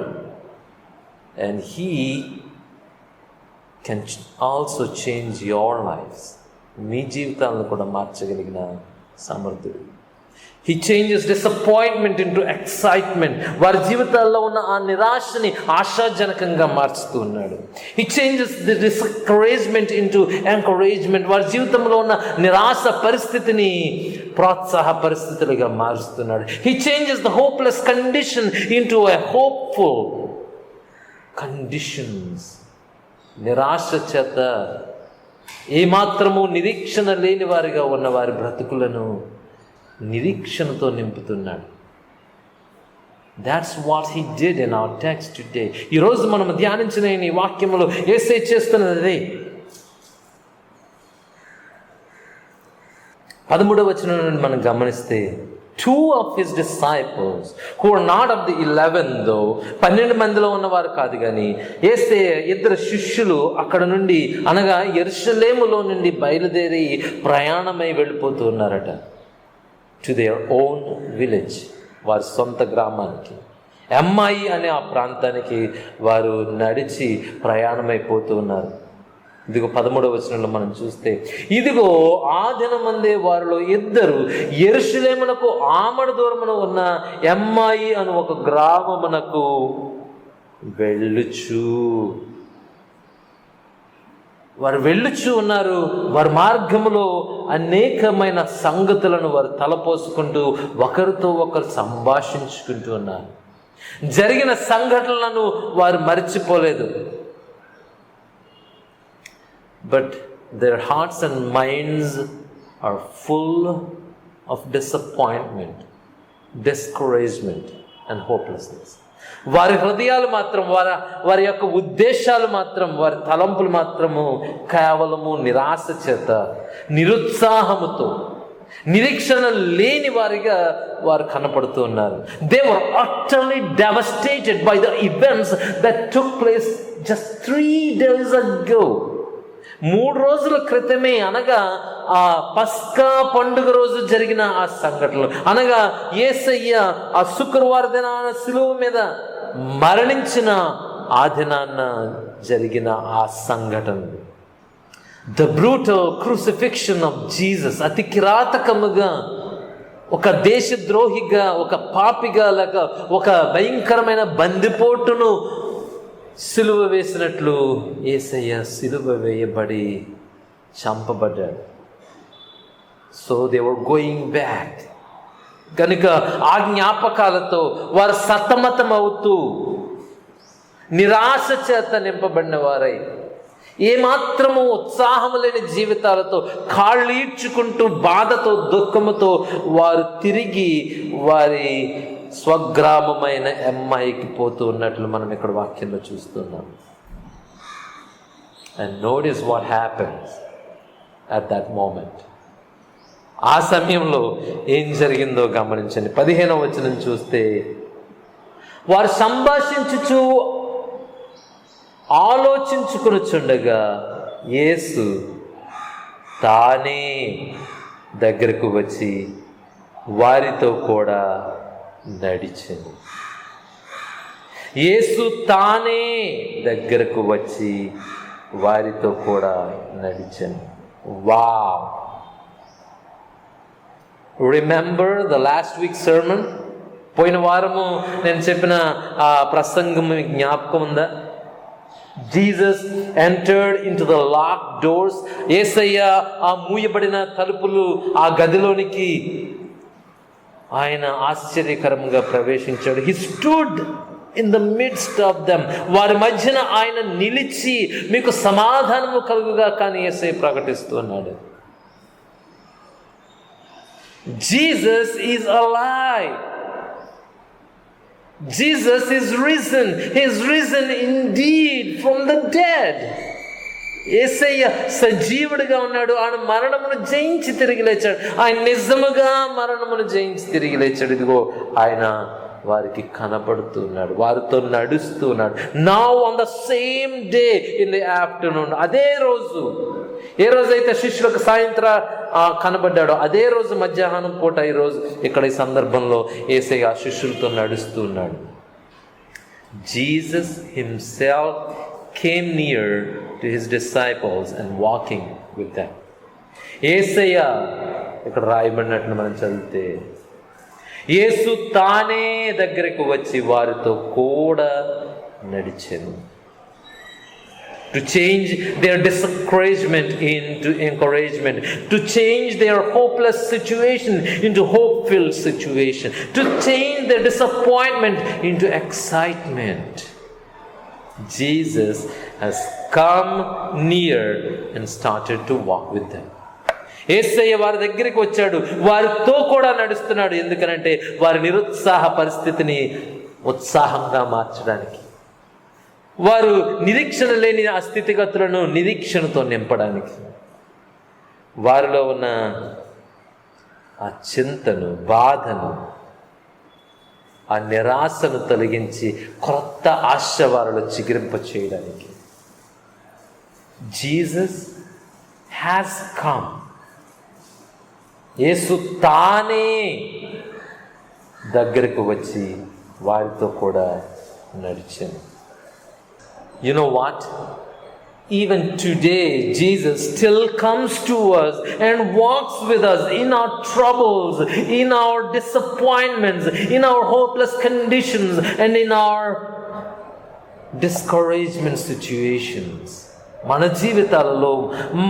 And he can also change your lives. మీ జీవితాలను కూడా మార్చగలిగిన సమర్థుడు. He changes disappointment into excitement. వారి జీవితాల్లో ఉన్న ఆ నిరాశని ఆశాజనకంగా మారుస్తూ ఉన్నాడు. He changes the discouragement into encouragement. వారి జీవితంలో ఉన్న నిరాశ పరిస్థితిని ప్రోత్సాహ పరిస్థితులుగా మారుస్తున్నాడు. He changes the hopeless condition into a hopeful conditions. నిరాశ చేత ఏమాత్రము నిరీక్షణ లేని వారిగా ఉన్న వారి బ్రతుకులను నిరీక్షణతో నింపుతున్నాడు. That's what he did in our text today. ఈరోజు మనం ధ్యానించిన ఈ వాక్యములో యేసయ్య చేస్తున్నది అదే. 13వ వచనం నుండి మనం గమనిస్తే, 2 of his disciples who are not of the 11 though, 12 మందిలో ఉన్నవారు కాదు కానీ యేసయ్య 2 శిష్యులు అక్కడ నుండి, అనగా యెరూషలేములో నుండి బయలుదేరి ప్రయాణమై వెళ్ళిపోతూ ఉన్నారట. To their own village, వారి సొంత గ్రామానికి. ఎమ్మాయి అనే ఆ ప్రాంతానికి వారు నడిచి ప్రయాణమైపోతూ ఉన్నారు. ఇదిగో 13వ వచనంలో మనం చూస్తే, ఇదిగో ఆ దినమందే వారిలో ఇద్దరు యెరూషలేమునకు ఆమడ దూరమున ఉన్న ఎమ్మాయి అను ఒక గ్రామమునకు వారు వెళ్ళుచు ఉన్నారు. వారి మార్గములో అనేకమైన సంగతులను వారు తలపోసుకుంటూ ఒకరితో ఒకరు సంభాషించుకుంటూ ఉన్నారు. జరిగిన సంఘటనలను వారు మర్చిపోలేదు. But their hearts and minds are full of disappointment, discouragement and hopelessness. వారి హృదయాలు మాత్రం, వారి యొక్క ఉద్దేశాలు మాత్రం, వారి తలంపులు మాత్రము కేవలము నిరాశ చేత, నిరుత్సాహముతో, నిరీక్షణ లేని వారిగా వారు కనపడుతూ ఉన్నారు. They were utterly devastated by the events that took place just 3 days ago. 3 రోజుల క్రితమే, అనగా ఆ పస్కా పండుగ రోజు జరిగిన ఆ సంఘటనలు, అనగా యేసయ్య ఆ శుక్రవారం దినాన శిలువ మీద మరణించిన ఆ దినాన్న జరిగిన ఆ సంఘటనలు. The brutal crucifixion of Jesus, అతి కిరాతకముగా, ఒక దేశద్రోహిగా, ఒక పాపిగా, లేక ఒక భయంకరమైన బందిపోటును సిలువ వేసినట్లు యేసయ్య సిలువ వేయబడి చంపబడ్డాడు. So they were going back. కనుక ఆ జ్ఞాపకాలతో వారు సతమతం అవుతూ నిరాశ చేత నింపబడిన వారై, ఏమాత్రము ఉత్సాహము లేని జీవితాలతో కాళ్ళీడ్చుకుంటూ బాధతో దుఃఖముతో వారు తిరిగి వారి స్వగ్రామమైన ఎమ్మాయికి పోతూ ఉన్నట్లు మనం ఇక్కడ వాక్యంలో చూస్తున్నాం. And notice what happens at that moment. ఆ సమయంలో ఏం జరిగిందో గమనించండి. 15వ వచనం చూస్తే, వారు సంభాషించుచు ఆలోచించుకొనుచుండగా యేసు తానే దగ్గరకు వచ్చి వారితో కూడా నడిచెను. యేసు తానే దగ్గరకు వచ్చి వారితో కూడా నడిచెను. Wow! Remember the last week sermon? పోయిన వారము నేను చెప్పిన ఆ ప్రసంగం జ్ఞాపకం ఉందా? Jesus entered into the lock doors. Yesayya ఆ మూయబడిన తలుపులు, ఆ గదిలోనికి ఆయన ఆశ్చర్యకరంగా ప్రవేశించాడు. He stood in the midst of them. వారి మధ్యన ఆయన నిలిచి మీకు సమాధానము కలుగుగా కానీ యేసయ్య ప్రకటిస్తున్నాడు. Jesus is alive. Jesus is risen. He is risen indeed from the dead. యేసయ్య సజీవుడిగా ఉన్నాడు. ఆయన మరణమును జయించి తిరిగి లేచాడు. ఆయన నిజముగా మరణమును జయించి తిరిగి లేచాడు. ఇదిగో ఆయన వారికి కనపడుతున్నాడు, వారితో నడుస్తున్నాడు. Now on the same day in the afternoon, అదే రోజు, ఏ రోజైతే శిష్యులకు సాయంత్రం కనబడ్డాడో అదే రోజు మధ్యాహ్నం పూట ఈరోజు ఇక్కడ ఈ సందర్భంలో యేసయ్య ఆ శిష్యులతో నడుస్తూ ఉన్నాడు. Jesus himself came near to his disciples and walking with them. యేసయ్య ఇక్కడ రాయబడినట్లు మనం చదివితే, యేసు తానే దగ్గరకు వచ్చి వారితో కూడా నడిచెను. To change their discouragement into encouragement, to change their hopeless situation into hope-filled situation, to change their disappointment into excitement. Jesus has come near and started to walk with them. యేసయ్య వారి దగ్గరికి వచ్చాడు, వారితో కూడా నడుస్తున్నాడు. ఎందుకనంటే వారి నిరుత్సాహ పరిస్థితిని ఉత్సాహంగా మార్చడానికి, వారు నిరీక్షణ లేని ఆ స్థితిగతులను నిరీక్షణతో నింపడానికి, వారిలో ఉన్న ఆ చింతను, బాధను, ఆ నిరాశను తొలగించి క్రొత్త ఆశ వారిలో చిగురింప చేయడానికి జీసస్ హ్యాస్ కమ్. యేసు తానే దగ్గరకు వచ్చి వారితో కూడా నడిచాను. You know what? Even today, Jesus still comes to us and walks with us in our troubles, in our disappointments, in our hopeless conditions, and in our discouragement situations. మన జీవితాలలో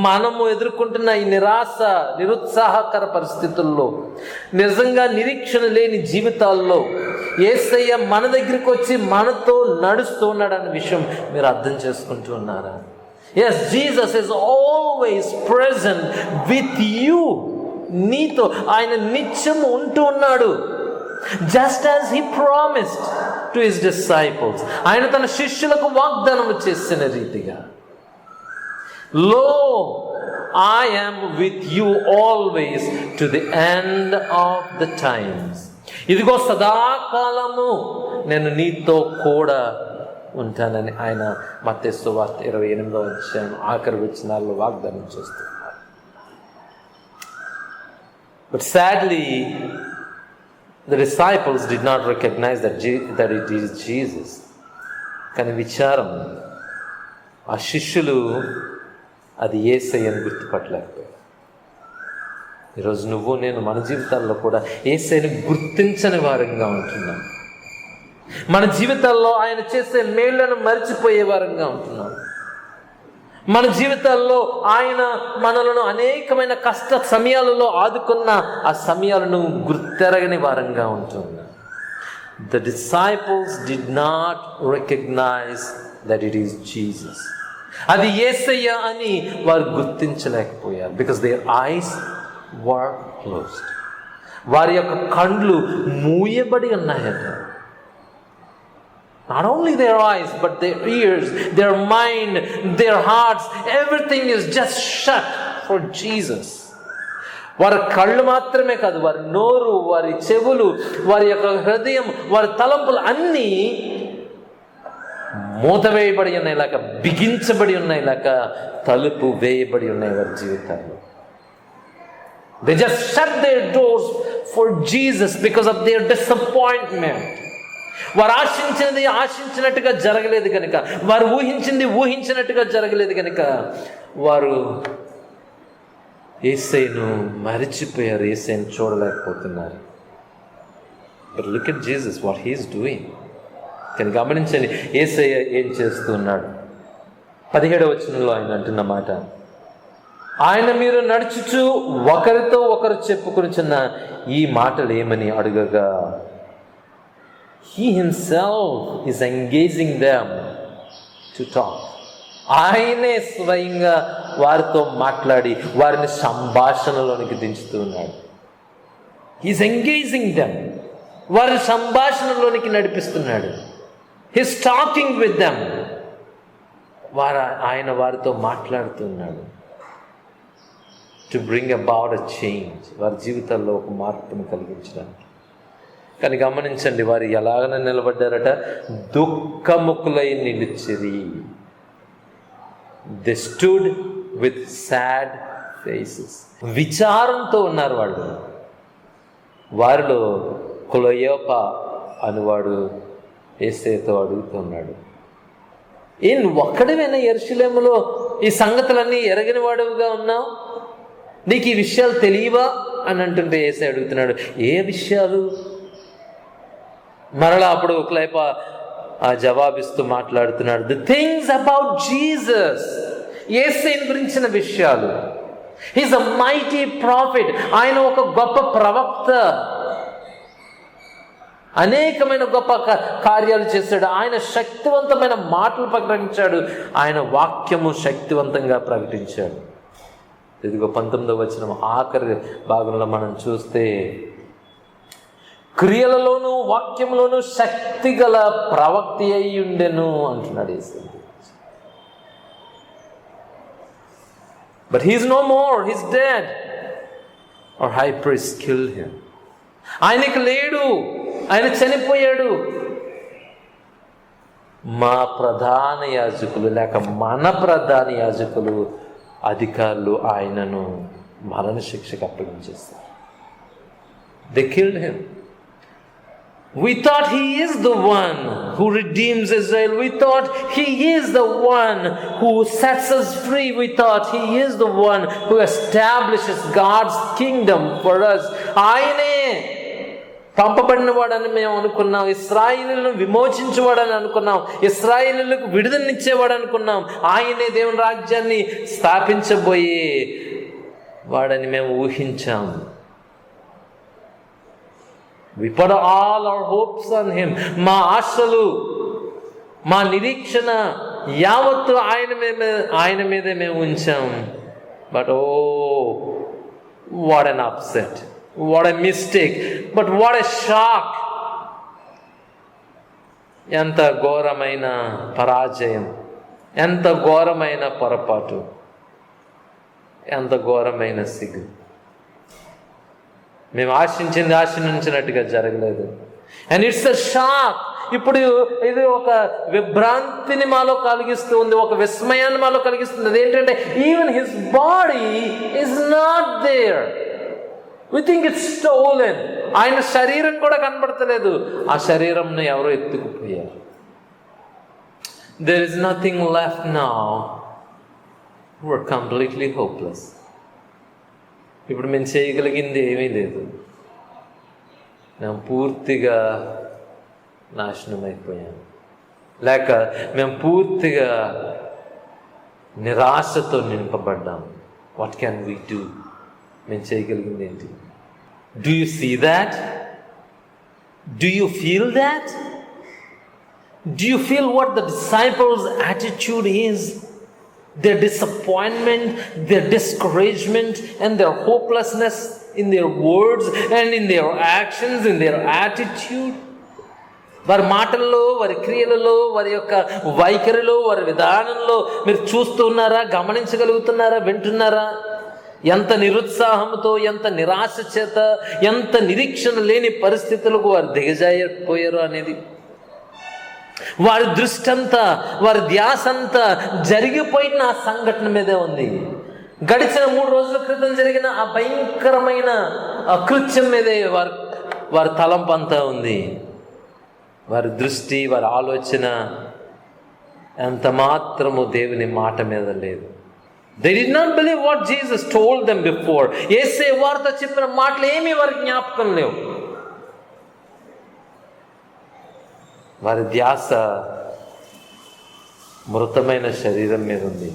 మనము ఎదుర్కొంటున్న ఈ నిరాశ, నిరుత్సాహకర పరిస్థితుల్లో, నిజంగా నిరీక్షణ లేని జీవితాల్లో యేసయ్య మన దగ్గరికి వచ్చి మనతో నడుస్తూ ఉన్నాడన్న విషయం మీరు అర్థం చేసుకుంటూ ఉన్నారా? Yes, Jesus is always present with you. నీతో ఆయన నిత్యం ఉంటూ ఉన్నాడు. Just as he promised to his disciples. ఆయన తన శిష్యులకు వాగ్దానం చేసిన రీతిగా, Lo, I am with you always to the end of the times. ఇదిగో సదాకాలము నేను నీతో కూడా ఉంటానని ఆయన మత్తయి సువార్త 28వ అధ్యాయం ఆఖరి వచనాల్లో వాగ్దానం చేస్తున్నారు. But sadly, the disciples did not recognize that it is Jesus. కానీ విచారం, ఆ శిష్యులు అది యేసయ్యను గుర్తుపట్టలేకపోయారు. ఈరోజు నువ్వు నేను మన జీవితాల్లో కూడా యేసయ్యను గుర్తించని వారంగా ఉంటున్నాం. మన జీవితాల్లో ఆయన చేసే మేళ్లను మర్చిపోయే వారంగా ఉంటున్నాం. మన జీవితాల్లో ఆయన మనలను అనేకమైన కష్ట సమయాలలో ఆదుకున్న ఆ సమయాలను గుర్తెరగని వారంగా ఉంటున్నాం. The disciples did not recognize that it is Jesus. అది యేసయ్య అని వారు గుర్తించలేకపోయారు. Because their eyes were closed. వారి యొక్క కండ్లు మూయబడి ఉన్నాయట. Not only their eyes, but their ears, their mind, their hearts, everything is just shut for Jesus. వారి కళ్ళు మాత్రమే కాదు, వారి నోరు, వారి చెవులు, వారి యొక్క హృదయం, వారి తలంపులు అన్నీ మూతవేయబడి ఉన్నాయి, లేక బిగించబడి ఉన్నాయి, లేక తలుపు వేయబడి ఉన్నాయి వారి జీవితాల్లో. They just shut their doors for Jesus because of their disappointment. వారు ఆశించినది ఆశించినట్టుగా జరగలేదు కనుక, వారు ఊహించింది ఊహించినట్టుగా జరగలేదు కనుక వారు యేసయ్యను మరిచిపోయారు, యేసయ్యను చూడలేకపోతున్నారు. But look at Jesus, what he is doing. కానీ గమనించండి, యేసయ్య ఏం చేస్తున్నాడు. 17వ వచనంలో ఆయన అంటున్న మాట, ఆయన మీరు నడుచుచు ఒకరితో ఒకరు చెప్పుకొనుచున్న ఈ మాటలు ఏమని అడుగగా, he himself is engaging them to talk. ఆయనే స్వయంగా వారితో మాట్లాడి వారిని సంభాషణలోనికి దించుతూ ఉన్నాడు. he's engaging them. వారిని సంభాషణలోనికి నడిపిస్తున్నాడు. he's talking with them. ఆయన వారితో మాట్లాడుతున్నాడు. to bring about a change. వారి జీవితాల్లో ఒక మార్పును కలిగించడానికి. కానీ గమనించండి, వారు ఎలాగనే నిలబడ్డారట, దుఃఖముఖులై నిలిచిరి. They stood with sad faces. విచారంతో ఉన్నారు వాళ్ళు. వారిలో క్లోయోప అనువాడు యేసయ్యతో అడుగుతున్నాడు, ఒక్కడివైనా యెరూషలేములో ఈ సంగతులన్నీ ఎరగని వాడుగా ఉన్నావు, నీకు ఈ విషయాలు తెలియవా అని అంటుంటే యేసయ్య అడుగుతున్నాడు, ఏ విషయాలు? మరలా అప్పుడు క్లైప జవాబిస్తూ మాట్లాడుతున్నాడు, ది థింగ్స్ అబౌట్ జీసస్. యేసయ్యను గురించిన విషయాలు. He's a mighty profit. ఆయన ఒక గొప్ప ప్రవక్త, అనేకమైన గొప్ప కార్యాలు చేశాడు. ఆయన శక్తివంతమైన మాటలు ప్రకటించాడు. ఆయన వాక్యము శక్తివంతంగా ప్రకటించాడు. ఇదిగో 19వ వచనం ఆఖరి భాగంలో మనం చూస్తే, క్రియలలోనూ వాక్యంలోనూ శక్తి గల ప్రవక్తి అయి ఉండెను అంటున్నాడు యేసయ్య. But he is no more, he is dead. Our high priest killed him. ఆయనకి లేడు, ఆయన చనిపోయాడు. మా ప్రధాన యాజకులు లేక మన ప్రధాన యాజకులు, అధికారులు ఆయనను మరణ శిక్షకు అప్పగించేస్తారు. They killed him. We thought He is the one who redeems Israel. We thought He is the one who sets us free. We thought He is the one who establishes God's kingdom for us. ఆయనే పంపబడినవాడని మేము అనుకున్నాం. ఇశ్రాయేలును విమోచించేవాడని అనుకున్నాం. ఇశ్రాయేలులకు విడుదలనిచ్చేవాడు అనుకున్నాం. ఆయనే దేవుని రాజ్యాన్ని స్థాపించబోయే వాడని మేము ఊహించాం. We put all our hopes on Him. మా ఆశలు, మా నిరీక్షణ యావత్తు ఆయన మీదే మేము ఉంచాం. But oh, what an upset, what a mistake, but what a shock. ఎంత ఘోరమైన పరాజయం, ఎంత ఘోరమైన పొరపాటు, ఎంత ఘోరమైన సిగ్గు. మేము ఆశించినట్టుగా జరగలేదు. And it's a shock. ఇప్పుడు ఇది ఒక విభ్రాంతిని మాలో కలిగిస్తూ ఉంది, ఒక విస్మయాన్ని మాలో కలిగిస్తుంది. అదేంటంటే even his body is not there. We think it's stolen. ఆయన శరీరం కూడా కనబడతలేదు. ఆ శరీరంను ఎవరో ఎత్తుకుపోయారు. There is nothing left now. We are completely hopeless. ఇప్పుడు మేము చేయగలిగింది ఏమీ లేదు. మేము పూర్తిగా నాశనం అయిపోయాము, లేక మేము పూర్తిగా నిరాశతో నింపబడ్డాము. What can we do? మేము చేయగలిగింది ఏంటి? Do you see that? Do you feel that? Do you feel what the disciples attitude is? Their disappointment, their discouragement, and their hopelessness in their words and in their actions, in their attitude. వారి మాటల్లో, వారి క్రియలలో, వారి యొక్క వైఖరిలో, వారి విధానంలో మీరు చూస్తున్నారా? గమనించగలుగుతున్నారా? వింటున్నారా? ఎంత నిరుత్సాహంతో, ఎంత నిరాశ చేత, ఎంత నిరీక్షణ లేని పరిస్థితులకు వారు దిగజారిపోయారు అనేది. వారి దృష్టి అంతా, వారి ధ్యాస అంతా జరిగిపోయిన ఆ సంఘటన మీదే ఉంది. గడిచిన 3 రోజుల క్రితం జరిగిన ఆ భయంకరమైన అకృత్యం మీదే వారి తలంపు అంతా ఉంది. వారి దృష్టి, వారి ఆలోచన ఎంత మాత్రము దేవుని మాట మీద లేదు. They did not believe what Jesus told them before. యేసే వారితో చెప్పిన మాటలు ఏమీ వారికి జ్ఞాపకం లేవు. వారి ధ్యాస మృతమైన శరీరం మీద ఉంది,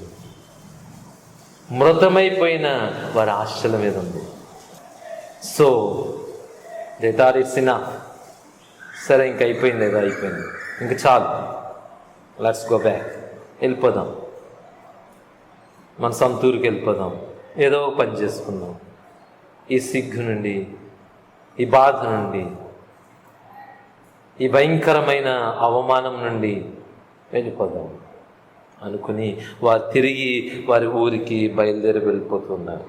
మృతమైపోయిన వారి ఆశల మీద ఉంది. So they thought it's enough. సరే, ఇంక అయిపోయింది, ఏదో అయిపోయింది, ఇంక చాలు, లెట్స్ గో బ్యాక్, వెళ్ళిపోదాం, మన సొంత ఊరికి వెళ్ళిపోదాం, ఏదో పని చేసుకుందాం, ఈ సిగ్గు నుండి, ఈ బాధ నుండి, ఈ భయంకరమైన అవమానం నుండి వెళ్ళిపోదాం అనుకుని వారు తిరిగి వారి ఊరికి బయలుదేరి వెళ్ళిపోతున్నారు.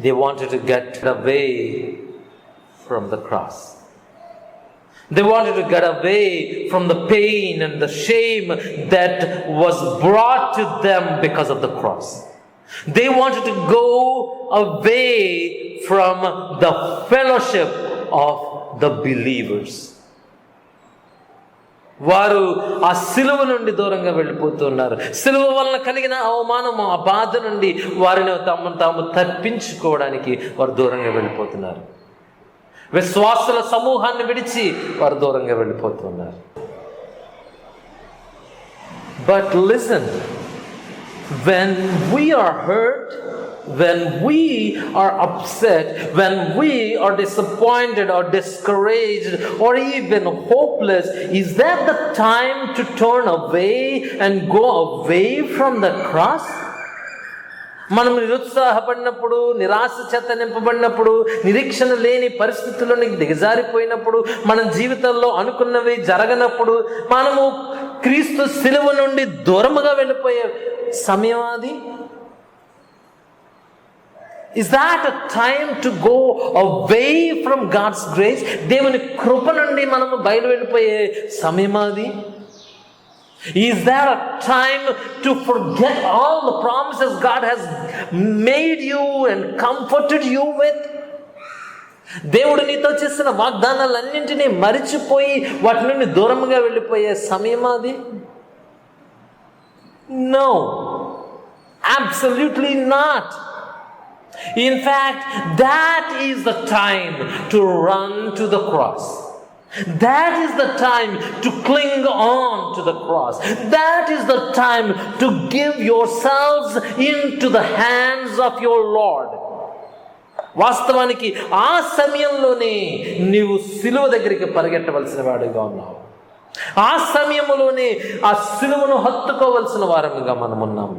They wanted to get away from the cross. They wanted to get away from the pain and the shame that was brought to them because of the cross. They wanted to go away from the fellowship of the believers. వారు ఆ సిలువ నుండి దూరంగా వెళ్ళిపోతున్నారు. సిలువ వలన కలిగిన అవమానము, ఆ బాధ నుండి వారిని తాము తప్పించుకోవడానికి వారు దూరంగా వెళ్ళిపోతున్నారు. విశ్వాసుల సమూహాన్ని విడిచి వారు దూరంగా వెళ్ళిపోతున్నారు. But listen, when we are hurt, when we are upset, when we are disappointed or discouraged or even hopeless, is that the time to turn away and go away from the cross? మనం నిరుత్సాహపడినప్పుడు, నిరాశ చేత నింపబడినప్పుడు, నిరీక్షణ లేని పరిస్థితుల్లోనికి దిగజారిపోయినప్పుడు, మన జీవితంలో అనుకున్నవి జరగనప్పుడు మనము క్రీస్తు శిలువ నుండి దూరముగా వెళ్ళిపోయే సమయం అది. Is that a time to go away from God's grace? దేవుని కృప నుండి మనము బయలు వెళ్ళిపోయే సమయం అది. Is there a time to forget all the promises God has made you and comforted you with? దేవుడు నీతో చేసిన వాగ్దానాలన్నింటినీ మరిచిపోయి వాటి నుండి దూరంగా వెళ్ళిపోయే సమయం అది? No, absolutely not. In fact, that is the time to run to the cross. That is the time to cling on to the cross. That is the time to give yourselves into the hands of your Lord. వాస్తవానికి ఆ సమయంలోనే నీవు సిలువ దగ్గరికి పరిగెట్టవలసిన వాడిగా ఉన్నావు. ఆ సమయంలోనే ఆ సిలువను హత్తుకోవలసిన వారముగా మనం ఉన్నాము.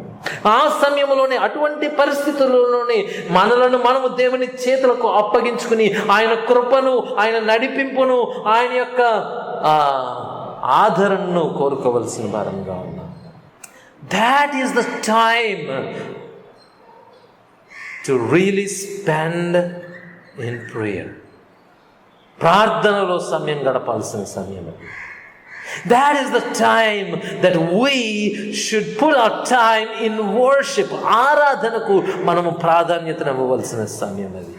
ఆ సమయంలోనే అటువంటి పరిస్థితుల్లోనే మనము దేవుని చేతులకు అప్పగించుకుని ఆయన కృపను, ఆయన నడిపింపును, ఆయన యొక్క ఆదరణను కోరుకోవలసిన వారముగా ఉన్నాం. That is the time to really spend in prayer. ప్రార్థనలో సమయం గడపాల్సిన సమయం. That is the time that we should put our time in worship. ఆరాధనకు మనము ప్రాధాన్యతను ఇవ్వవలసిన సమయం అది.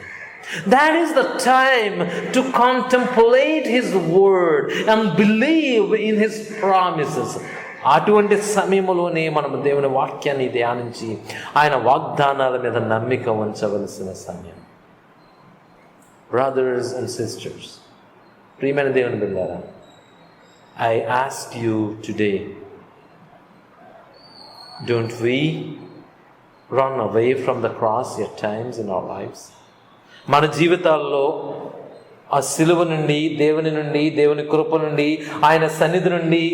That is the time to contemplate His word and believe in His promises. అటువంటి సమయంలోనే మనము దేవుని వాక్యాన్ని ధ్యానించి ఆయన వాగ్దానాల మీద నమ్మిక ఉంచవలసిన సమయం. బ్రదర్స్ అండ్ సిస్టర్స్, ప్రియమైన దేవుని బిడ్డలారా, I ask you today, don't we run away from the cross at times in our lives? మన జీవితాల్లో ఆ సిలువ నుండి, దేవుని నుండి, దేవుని కృప నుండి, ఆయన సన్నిధి నుండి,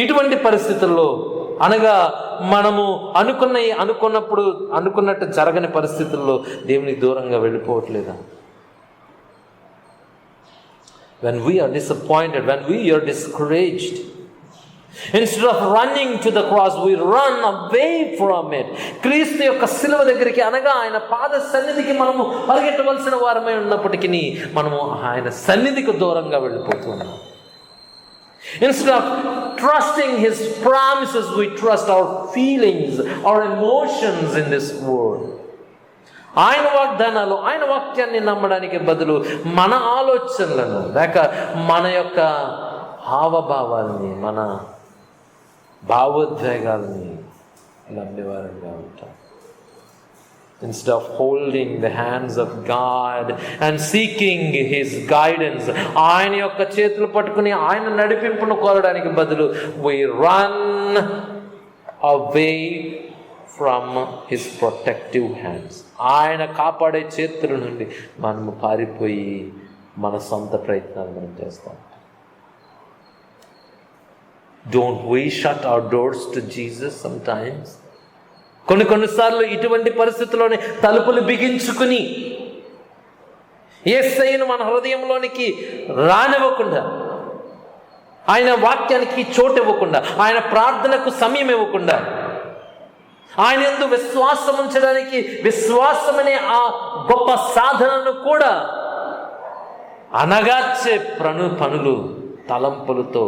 ఇటువంటి పరిస్థితుల్లో, అనగా మనము అనుకున్నట్టు జరగని పరిస్థితుల్లో దేవునికి దూరంగా వెళ్ళిపోవట్లేదా? When we are disappointed, when we are discouraged, instead of running to the cross, we run away from it. క్రీస్తు యొక్క సిలువ దగ్గరికి, అనగా ఆయన పాద సన్నిధికి మనము పరిగెట్టవలసిన వారమై ఉన్నప్పటికీ మనము ఆయన సన్నిధికి దూరంగా వెళ్ళిపోతున్నాం. Instead of trusting His promises, we trust our feelings, our emotions in this world. ఆయన వాగ్దానాలు, ఆయన వాక్యాన్ని నమ్మడానికి బదులు మన ఆలోచనలను లేక మన యొక్క హావభావాలని, మన భావోద్వేగాలని నమ్మేవారంగా ఉంటాం. Instead of holding the hands of God and seeking His guidance, ఆయన యొక్క చేతులు పట్టుకుని ఆయన నడిపింపును కోరడానికి బదులు we run away from His protective hands. ఆయన కాపాడే చేతుల నుండి మనము పారిపోయి మన సొంత ప్రయత్నాలు మనం చేస్తాం. Don't we shut our doors to Jesus sometimes? కొన్నిసార్లు ఇటువంటి పరిస్థితుల్లోనే తలుపులు బిగించుకుని యేసయ్యను మన హృదయంలోనికి రానివ్వకుండా, ఆయన వాక్యానికి చోటు ఇవ్వకుండా, ఆయన ప్రార్థనకు సమయం ఇవ్వకుండా, ఆయన యందు విశ్వాసం ఉంచడానికి, విశ్వాసమనే ఆ గొప్ప సాధనను కూడా అనగార్చే పనులు, తలంపులతో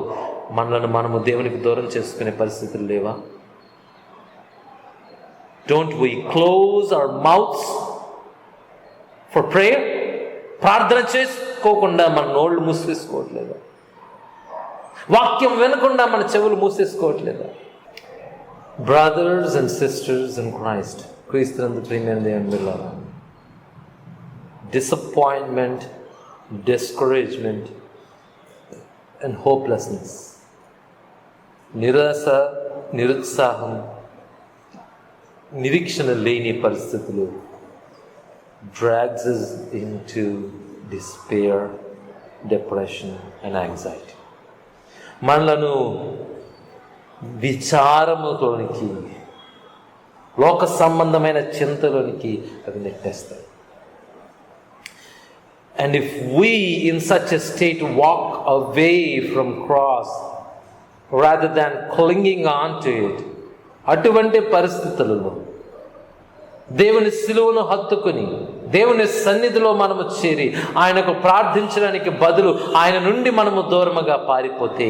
మనము దేవునికి దూరం చేసుకునే పరిస్థితులు లేవా? Don't we close our mouths for prayer? ప్రార్థన చేసుకోకుండా మన నోళ్ళు మూసేసుకోవట్లేదా? వాక్యం వినకుండా మన చెవులు మూసేసుకోవట్లేదా? Brothers and sisters in Christ, క్రీస్తునందు ప్రియమైన దేవుని బిడ్డలారా, disappointment, discouragement and hopelessness, నిరాశ, నిరుత్సాహం, నిరీక్షణ లేని పరిస్థితులు drags us into despair, depression and anxiety. మనలను విచారములోనికి, లోక సంబంధమైన చింతలోనికి అవి నెట్టేస్తాయి. And if we in such a state walk away from cross rather than clinging on to it, అటువంటి పరిస్థితులలో దేవుని సిలువను హత్తుకుని దేవుని సన్నిధిలో మనము చేరి ఆయనకు ప్రార్థించడానికి బదులు ఆయన నుండి మనము దూరముగా పారిపోతే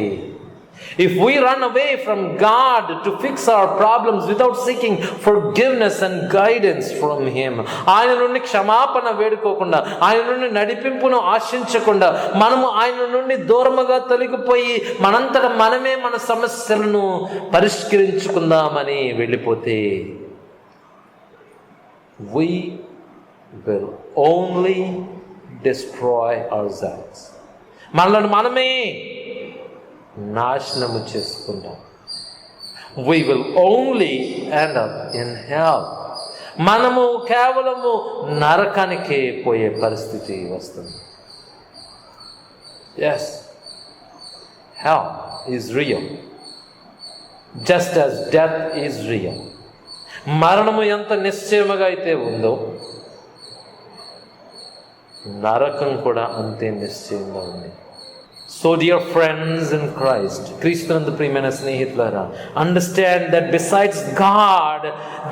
If we run away from God to fix our problems without seeking forgiveness and guidance from Him, ఆయన నుండి క్షమాపణ వేడుకోకుండా, ఆయన నుండి నడిపింపును ఆశించకుండా, మనము ఆయన నుండి దూరముగా తొలగిపోయి మనంతట మనమే మన సమస్యలను పరిష్కరించుకుందామని వెళ్ళిపోతే, we will only destroy ourselves. మనల్ని మనమే నాశనము చేసుకుంటాం. We will only end up in hell. మనము కేవలము నరకానికే పోయే పరిస్థితి వస్తుంది. Yes, hell is real, just as death is real. మరణము ఎంత నిశ్చయముగా అయితే ఉందో, నరకం కూడా అంతే నిశ్చయంగా ఉంది. So dear friends in Christ, క్రీస్తునందు ప్రియమైన స్నేహితులారా, understand that besides God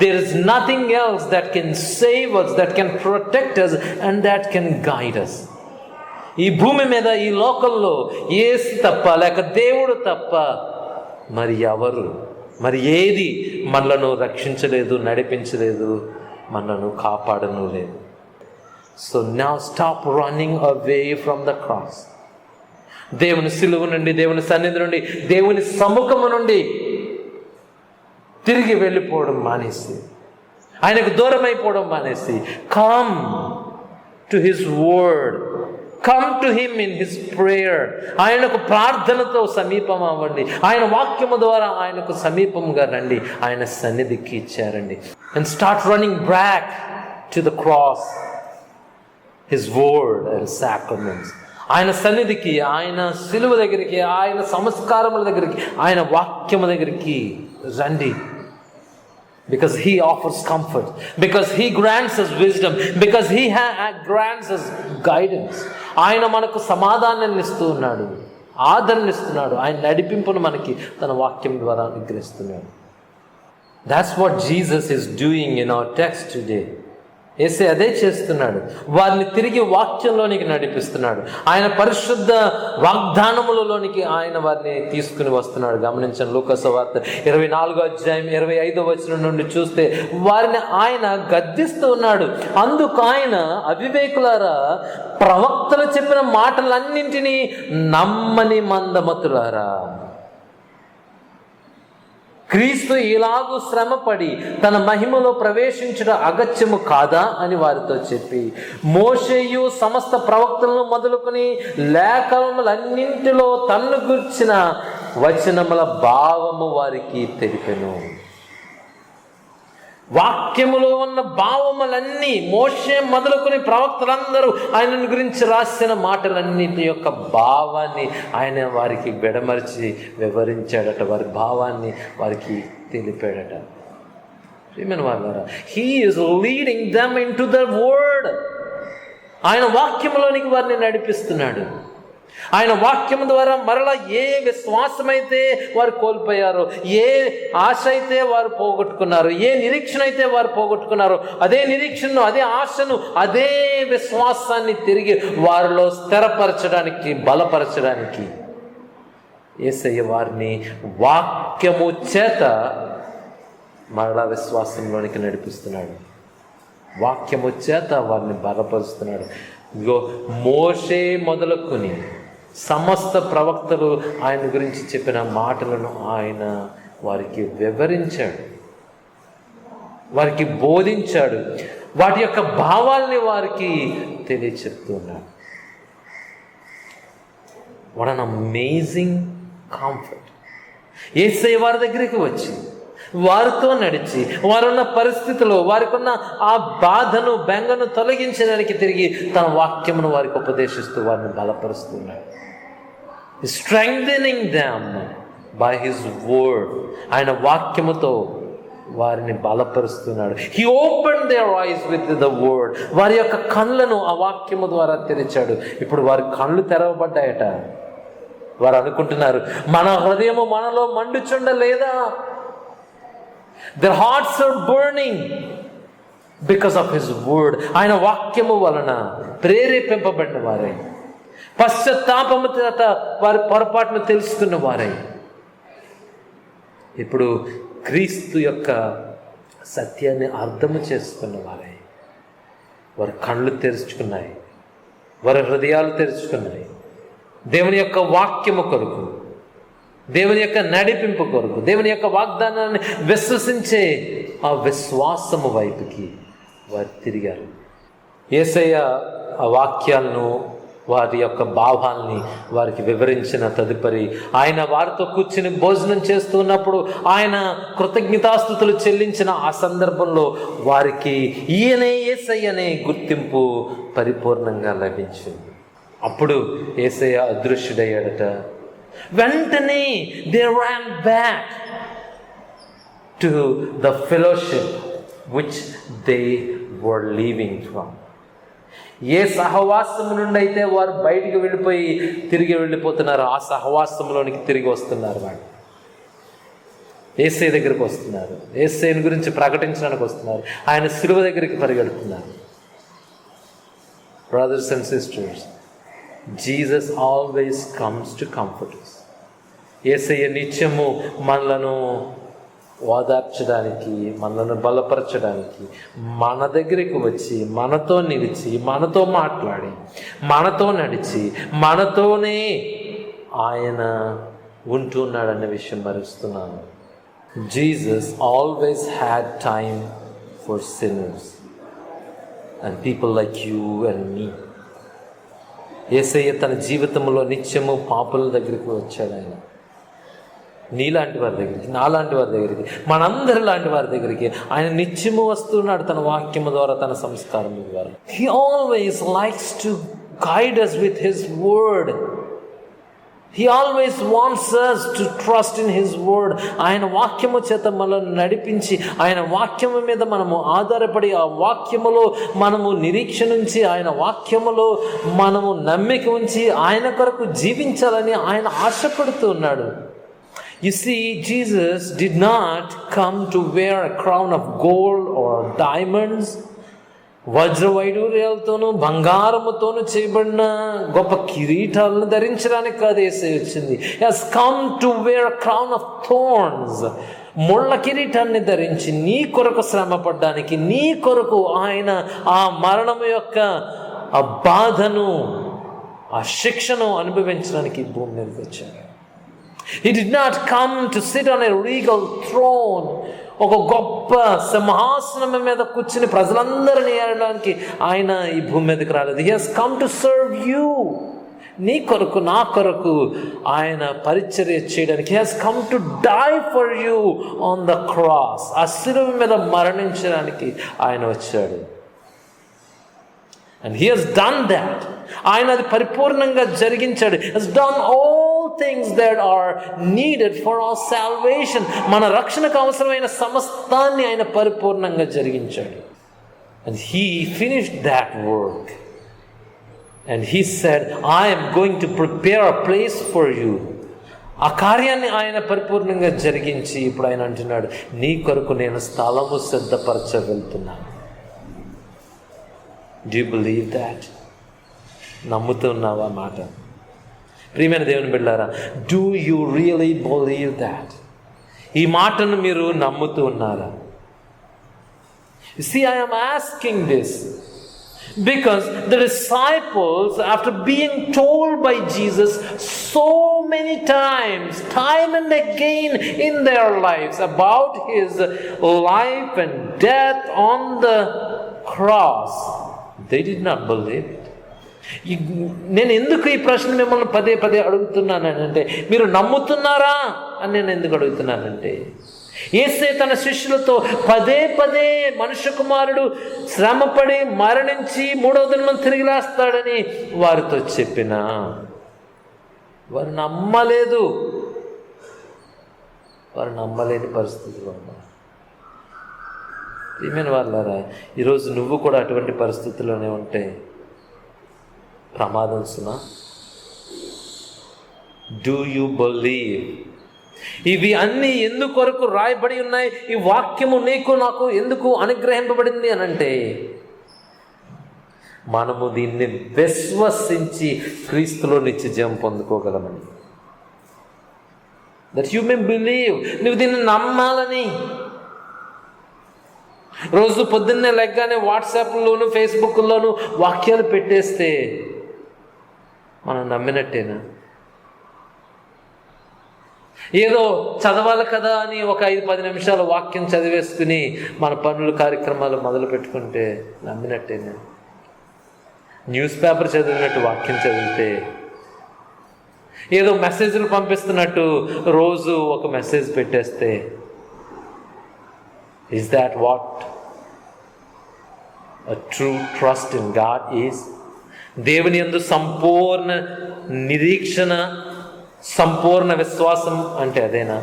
there is nothing else that can save us, that can protect us and that can guide us. ఈ భూమి మీద, ఈ లోకంలో యేసు తప్ప, లేక దేవుడు తప్ప మరి ఎవరు, మరి ఏది మనలను రక్షించలేదు, నడిపించలేదు, మనలను కాపాడను లేదు. So now stop running away from the cross. దేవుని సిలువ నుండి, దేవుని సన్నిధి నుండి, దేవుని సముఖము నుండి తిరిగి వెళ్ళిపోవడం మానేసి, ఆయనకు దూరం అయిపోవడం మానేసి, come to his word, come to him in his prayer. ఆయనకు ప్రార్థనతో సమీపం అవ్వండి. ఆయన వాక్యము ద్వారా ఆయనకు సమీపంగా రండి, ఆయన సన్నిధికి చేరండి. And start running back to the cross, his word and sacraments. ఆయన సన్నిధికి, ఆయన సిలువ దగ్గరికి, ఆయన సంస్కారముల దగ్గరికి, ఆయన వాక్యము దగ్గరికి రండి. Because He offers comfort, because He grants us wisdom, because He grants us guidance. ఆయన మనకు సమాధానాన్ని ఇస్తూ ఉన్నాడు, ఆదరణ ఇస్తున్నాడు, ఆయన నడిపింపును మనకి తన వాక్యం ద్వారా అనుగ్రహిస్తున్నాడు. That's what Jesus is doing in our text today. యేసే అదే చేస్తున్నాడు. వారిని తిరిగి వాక్యంలోనికి నడిపిస్తున్నాడు. ఆయన పరిశుద్ధ వాగ్దానములలోనికి ఆయన వారిని తీసుకుని వస్తున్నాడు. గమనించండి, లూకా సువార్త 24వ అధ్యాయం 25వ వచనం నుండి చూస్తే వారిని ఆయన గద్దిస్తూ ఉన్నాడు. అందుకు ఆయన, అవివేకులారా, ప్రవక్తలు చెప్పిన మాటలన్నింటినీ నమ్మని మందమతులారా, క్రీస్తు ఇలాగూ శ్రమపడి తన మహిమలో ప్రవేశించుట అగత్యము కాదా అని వారితో చెప్పి, మోషేయు సమస్త ప్రవక్తలను మొదలుకొని లేఖనములన్నింటిలో తన్ను గుర్చిన వచనముల భావము వారికి తెలిపెను. వాక్యములో ఉన్న భావములన్నీ, మోషే మొదలుకొని ప్రవక్తలందరూ ఆయనను గురించి రాసిన మాటలన్నిటి యొక్క భావాన్ని ఆయన వారికి బెడమర్చి వివరించాడట. వారి భావాన్ని వారికి తెలిపాడట. He is leading them into the word. ఆయన వాక్యములోనికి వారిని నడిపిస్తున్నాడు. ఆయన వాక్యం ద్వారా మరలా ఏ విశ్వాసమైతే వారు కోల్పోయారో, ఏ ఆశ అయితే వారు పోగొట్టుకున్నారో, ఏ నిరీక్షణ అయితే వారు పోగొట్టుకున్నారో, అదే నిరీక్షణను, అదే ఆశను, అదే విశ్వాసాన్ని తిరిగి వారిలో స్థిరపరచడానికి, బలపరచడానికి యేసయ్య వారిని వాక్యము చేత మరలా విశ్వాసంలోనికి నడిపిస్తున్నాడు. వాక్యము చేత వారిని బలపరుస్తున్నాడు. ఇదిగో మోషే మొదలుకొని సమస్త ప్రవక్తలు ఆయన గురించి చెప్పిన మాటలను ఆయన వారికి వివరించాడు, వారికి బోధించాడు, వాటి యొక్క భావాల్ని వారికి తెలియచెప్తున్నాడు. What an amazing comfort. Yesayya వారి దగ్గరికి వచ్చి వారితో నడిచి వారున్న పరిస్థితిలో వారికున్న ఆ బాధను, బెంగను తొలగించడానికి తిరిగి తన వాక్యమును వారికి ఉపదేశిస్తూ వారిని బలపరుస్తున్నాడు. Strengthening them by his word. ఆయన వాక్యముతో వారిని బలపరుస్తున్నాడు. He opened their eyes with the word. వారి యొక్క కళ్ళను ఆ వాక్యము ద్వారా తెరిచాడు. ఇప్పుడు వారి కళ్ళు తెరవబడ్డాయట. వారు అనుకుంటున్నారు, మన హృదయము మనలో మండుచుండలేదా? Their hearts are burning because of His word. ఆయన వాక్యము వలన ప్రేరేపింపబడిన వారై, పశ్చాత్తాపము చేత వారి పొరపాటును తెలుసుకున్న వారై, ఇప్పుడు క్రీస్తు యొక్క సత్యాన్ని అర్థము చేసుకున్న వారే, వారి కళ్ళు తెరుచుకున్నాయి, వారి హృదయాలు తెరుచుకున్నాయి. దేవుని యొక్క వాక్యము కొరకు, దేవుని యొక్క నడిపింపు కొరకు, దేవుని యొక్క వాగ్దానాన్ని విశ్వసించే ఆ విశ్వాసము వైపుకి వారు తిరిగారు. యేసయ్య ఆ వాక్యాలను, వారి యొక్క భావాల్ని వారికి వివరించిన తదుపరి ఆయన వారితో కూర్చుని భోజనం చేస్తున్నప్పుడు ఆయన కృతజ్ఞతాస్తుతులు చెల్లించిన ఆ సందర్భంలో వారికి ఈయనే యేసయ్యనే గుర్తింపు పరిపూర్ణంగా లభించింది. అప్పుడు యేసయ్య అదృశ్యుడయ్యాడట. వెంటనే they ran back to the fellowship which they were leaving from. ఏ సహవాసము నుండి అయితే వారు బయటికి వెళ్ళిపోయి తిరిగి వెళ్ళిపోతున్నారు, ఆ సహవాసంలోనికి తిరిగి వస్తున్నారు. వాళ్ళు యేసయ్య దగ్గరికి వస్తున్నారు, యేసయ్యని గురించి ప్రకటించడానికి వస్తున్నారు, ఆయన శిలువ దగ్గరికి పరిగెడుతున్నారు. Brothers and sisters, Jesus always comes to comfort us. Yesayya నిత్యము మనలను ఓదార్చడానికి, మనలను బలపరచడానికి మన దగ్గరికి వచ్చి మనతో నిలిచి మనతో మాట్లాడి మనతో నడిచి మనతోనే ఆయన ఉంటున్నాడన్న విషయం మరుస్తున్నాను. Jesus always had time for sinners and people like you and me. Yesayya తన జీవితంలో నిత్యము పాపుల దగ్గరికి వచ్చాడు. ఆయన నీలాంటి వారి దగ్గరికి, నాలాంటి వారి దగ్గరికి, మనందరి లాంటి వారి దగ్గరికి ఆయన నిత్యము వస్తున్నాడు తన వాక్యము ద్వారా, తన సంస్కారం ద్వారా. He always likes to guide us with His word. He always wants us to trust in His word. ఆయన వాక్యము చేత మనల్ని నడిపించి, ఆయన వాక్యము మీద మనము ఆధారపడి, ఆ వాక్యములో మనము నిరీక్షణ ఉంచి, ఆయన వాక్యములో మనము నమ్మిక ఉంచి ఆయన కొరకు జీవించాలని ఆయన ఆశపడుతూ ఉన్నాడు. You see, Jesus did not come to wear a crown of gold or diamonds. వజ్ర వైడూర్యాలతోనూ బంగారముతోనూ చేయబడిన గొప్ప కిరీటాలను ధరించడానికి కాదు యేసయ్య వచ్చింది. He has come to wear a crown of thorns. ముళ్ళ కిరీటాన్ని ధరించి నీ కొరకు శ్రమ పడ్డానికి, నీ కొరకు ఆయన ఆ మరణము యొక్క ఆ బాధను, ఆ శిక్షను అనుభవించడానికి భూమి మీదకి వచ్చాడు. He did not come to sit on a regal throne. ఒక గొప్ప సింహాసనం మీద కూర్చుని ప్రజలందరినీ ఏలడానికి ఆయన ఈ భూమి మీదకి రాలేదు. He has come to serve you. నీ కొరకు, నా కొరకు ఆయన పరిచర్య చేయడానికి. He has come to die for you on the cross. ఆ శిలువ మీద మరణించడానికి ఆయన వచ్చాడు. And He has done that. ఆయన అది పరిపూర్ణంగా జరిగించాడు. Has done all things that are needed for our salvation. మన రక్షణకు అవసరమైన సమస్తాన్ని ఆయన పరిపూర్ణంగా జరిగించాడు. And He finished that work. And He said, I am going to prepare a place for you. ఆ కార్యాన్ని ఆయన పరిపూర్ణంగా జరిగించి ఇప్పుడు ఆయన అంటున్నాడు, నీ కొరకు నేను స్థలము సిద్ధపరచ వెళ్తున్నాను. Do you believe that? నమ్ముతున్నావా మాట? ప్రియమైన దేవుని బిడ్డలారా, do you really believe that? ఈ మాటను మీరు నమ్ముతూ ఉన్నారా? See, I am asking this because the disciples, after being told by Jesus so many times, time and again in their lives about His life and death on the cross, they did not believe it. నేను ఎందుకు ఈ ప్రశ్న మిమ్మల్ని పదే పదే అడుగుతున్నానంటే, మీరు నమ్ముతున్నారా అని నేను ఎందుకు అడుగుతున్నానంటే, యేసయ్య తన శిష్యులతో పదే పదే మనుష్య కుమారుడు శ్రమపడి మరణించి మూడవ దినం తిరిగి లేస్తాడని వారితో చెప్పినా వారు నమ్మలేదు. వారు నమ్మలేని పరిస్థితిలో ఉన్నారు. ప్రియమైన వాళ్ళారా, ఈరోజు నువ్వు కూడా అటువంటి పరిస్థితుల్లోనే ఉంటే ప్రమాదం సుమా. Do you believe? ఇవి అన్నీ ఎందుకొరకు రాయబడి ఉన్నాయి? ఈ వాక్యము నీకు నాకు ఎందుకు అనుగ్రహింపబడింది అని అంటే, మనము దీన్ని విశ్వసించి క్రీస్తులో నిత్య జీవం పొందుకోగలమని. That you may believe. నువ్వు దీన్ని నమ్మాలని. రోజు పొద్దున్నే లెగ్గానే వాట్సాప్లోను ఫేస్బుక్లోను వాక్యాలు పెట్టేస్తే మనం నమ్మినట్టేనా? ఏదో చదవాలి కదా అని ఒక 5-10 నిమిషాలు వాక్యం చదివేసుకుని మన పనులు కార్యక్రమాలు మొదలు పెట్టుకుంటే నమ్మినట్టేనా? న్యూస్ పేపర్ చదివినట్టు వాక్యం చదివితే, ఏదో మెసేజ్లు పంపిస్తున్నట్టు రోజు ఒక మెసేజ్ పెట్టేస్తే, is that what a true trust in God is? దేవుని యందు సంపూర్ణ నిరీక్షణ, సంపూర్ణ విశ్వాసం అంటే అదేనా?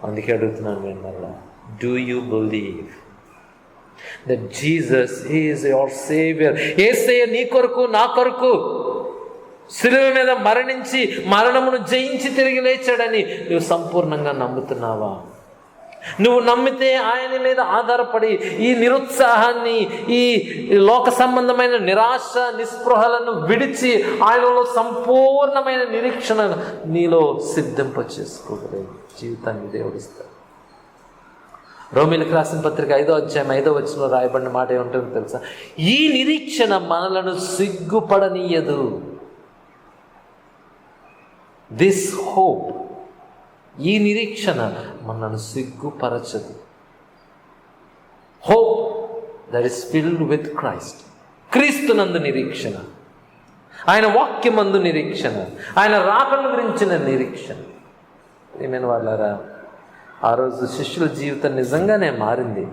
అందుకే అడుగుతున్నాను నేను మళ్ళా, do you believe that Jesus is your Savior? యేసయ్య నీ కొరకు నా కొరకు శిలువ మీద మరణించి మరణమును జయించి తిరిగి లేచాడని నువ్వు సంపూర్ణంగా నమ్ముతున్నావా? నువ్వు నమ్మితే ఆయన మీద ఆధారపడి ఈ నిరుత్సాహాన్ని, ఈ లోక సంబంధమైన నిరాశ నిస్పృహలను విడిచి ఆయనలో సంపూర్ణమైన నిరీక్షణ నీలో సిద్ధింప చేసుకోగలే జీవితాన్ని దేవుడిస్తాడు. రోమీయులకు రాసిన పత్రిక 5వ అధ్యాయం 5వ వచనంలో రాయబడిన మాట ఏముంటుందో తెలుసా? ఈ నిరీక్షణ మనలను సిగ్గుపడనీయదు. దిస్ హోప్, ఈ నిరీక్షణ మనను సిగ్గుపరచదు. Hope that is filled with Christ. క్రీస్తునందు నిరీక్షణ, ఆయన వాక్యమందు నిరీక్షణ, ఆయన రాకను గురించిన నిరీక్షణ. ఏమైనా వాళ్ళారా, ఆ రోజు శిష్యుల జీవితం నిజంగానే మారింది.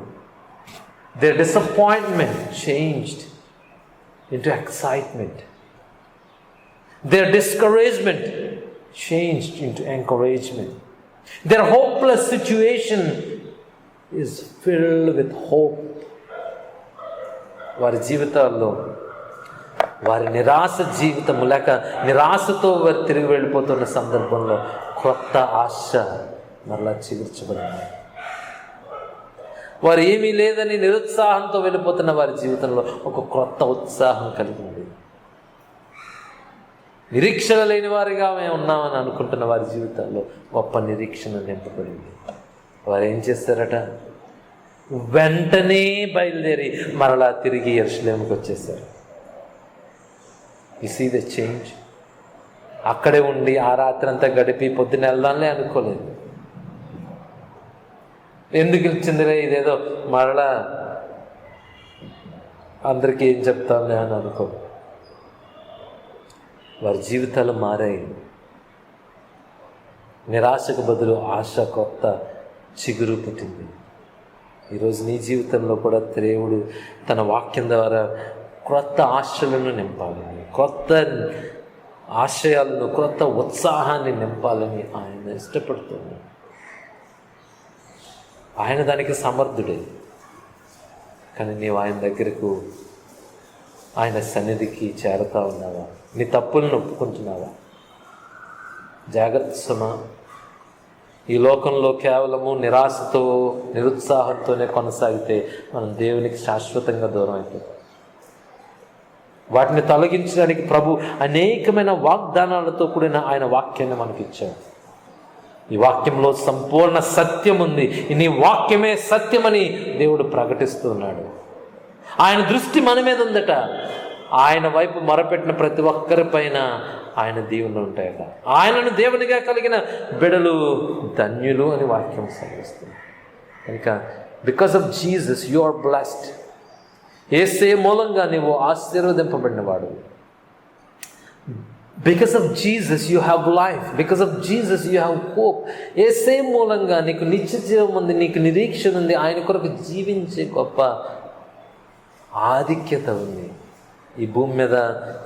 their disappointment changed into excitement. Their discouragement changed into encouragement. Their hopeless situation is filled with hope. వారి జీవితాల్లో, వారి నిరాశ జీవితము లేక నిరాశతో వారు తిరిగి వెళ్ళిపోతున్న సందర్భంలో కొత్త ఆశ మరలా చిగుర్చబడింది. వారు ఏమీ లేదని నిరుత్సాహంతో వెళ్ళిపోతున్న వారి జీవితంలో ఒక కొత్త ఉత్సాహం కలిగింది. నిరీక్షణ లేని వారిగా మేము ఉన్నామని అనుకుంటున్న వారి జీవితాల్లో గొప్ప నిరీక్షణ నింపబడింది. వారు ఏం చేస్తారట? వెంటనే బయలుదేరి మరలా తిరిగి యెరూషలేముకి వచ్చేసారు. You see the change. అక్కడే ఉండి ఆ రాత్రి అంతా గడిపి పొద్దున్న వెళ్దాంలే అనుకోలేదు. ఎందుకు ఇచ్చిందిలే ఇదేదో మరలా అందరికీ ఏం చెప్తాంలే అని అనుకో. వారి జీవితాలు మారాయి. నిరాశకు బదులు ఆశ కొత్త చిగురు పుట్టింది. ఈరోజు నీ జీవితంలో కూడా దేవుడు తన వాక్యం ద్వారా క్రొత్త ఆశలను నింపాలని, కొత్త ఆశయాలను, క్రొత్త ఉత్సాహాన్ని నింపాలని ఆయన ఇష్టపడుతున్నాడు. ఆయన దానికి సమర్థుడే. కానీ నీవు ఆయన దగ్గరకు, ఆయన సన్నిధికి చేరుతా ఉన్నావా? నీ తప్పులను ఒప్పుకుంటున్నావా? జాగ్రత్త సుమా. ఈ లోకంలో కేవలము నిరాశతో నిరుత్సాహంతోనే కొనసాగితే మనం దేవునికి శాశ్వతంగా దూరం అయిపోతాం. వాటిని తొలగించడానికి ప్రభు అనేకమైన వాగ్దానాలతో కూడిన ఆయన వాక్యాన్ని మనకిచ్చాడు. ఈ వాక్యంలో సంపూర్ణ సత్యం ఉంది. నీ వాక్యమే సత్యమని దేవుడు ప్రకటిస్తూ ఉన్నాడు. ఆయన దృష్టి మన మీద ఉందట. ఆయన వైపు మొరపెట్టిన ప్రతి ఒక్కరి పైన ఆయన దీవెనలు ఉంటాయట. ఆయనను దేవునిగా కలిగిన బిడ్డలు ధన్యులు అని వాక్యం సెలవిస్తుంది. కనుక because of Jesus you are blessed. యేసే మూలంగా నీవు ఆశీర్వదింపబడినవాడు. Because of Jesus you have life. Because of Jesus you have hope. యేసే మూలంగా నీకు నిత్య జీవం ఉంది, నీకు నిరీక్షణ ఉంది. ఆయన కొరకు జీవించే గొప్ప ఆధిక్యత ఉంది. ఈ భూమి మీద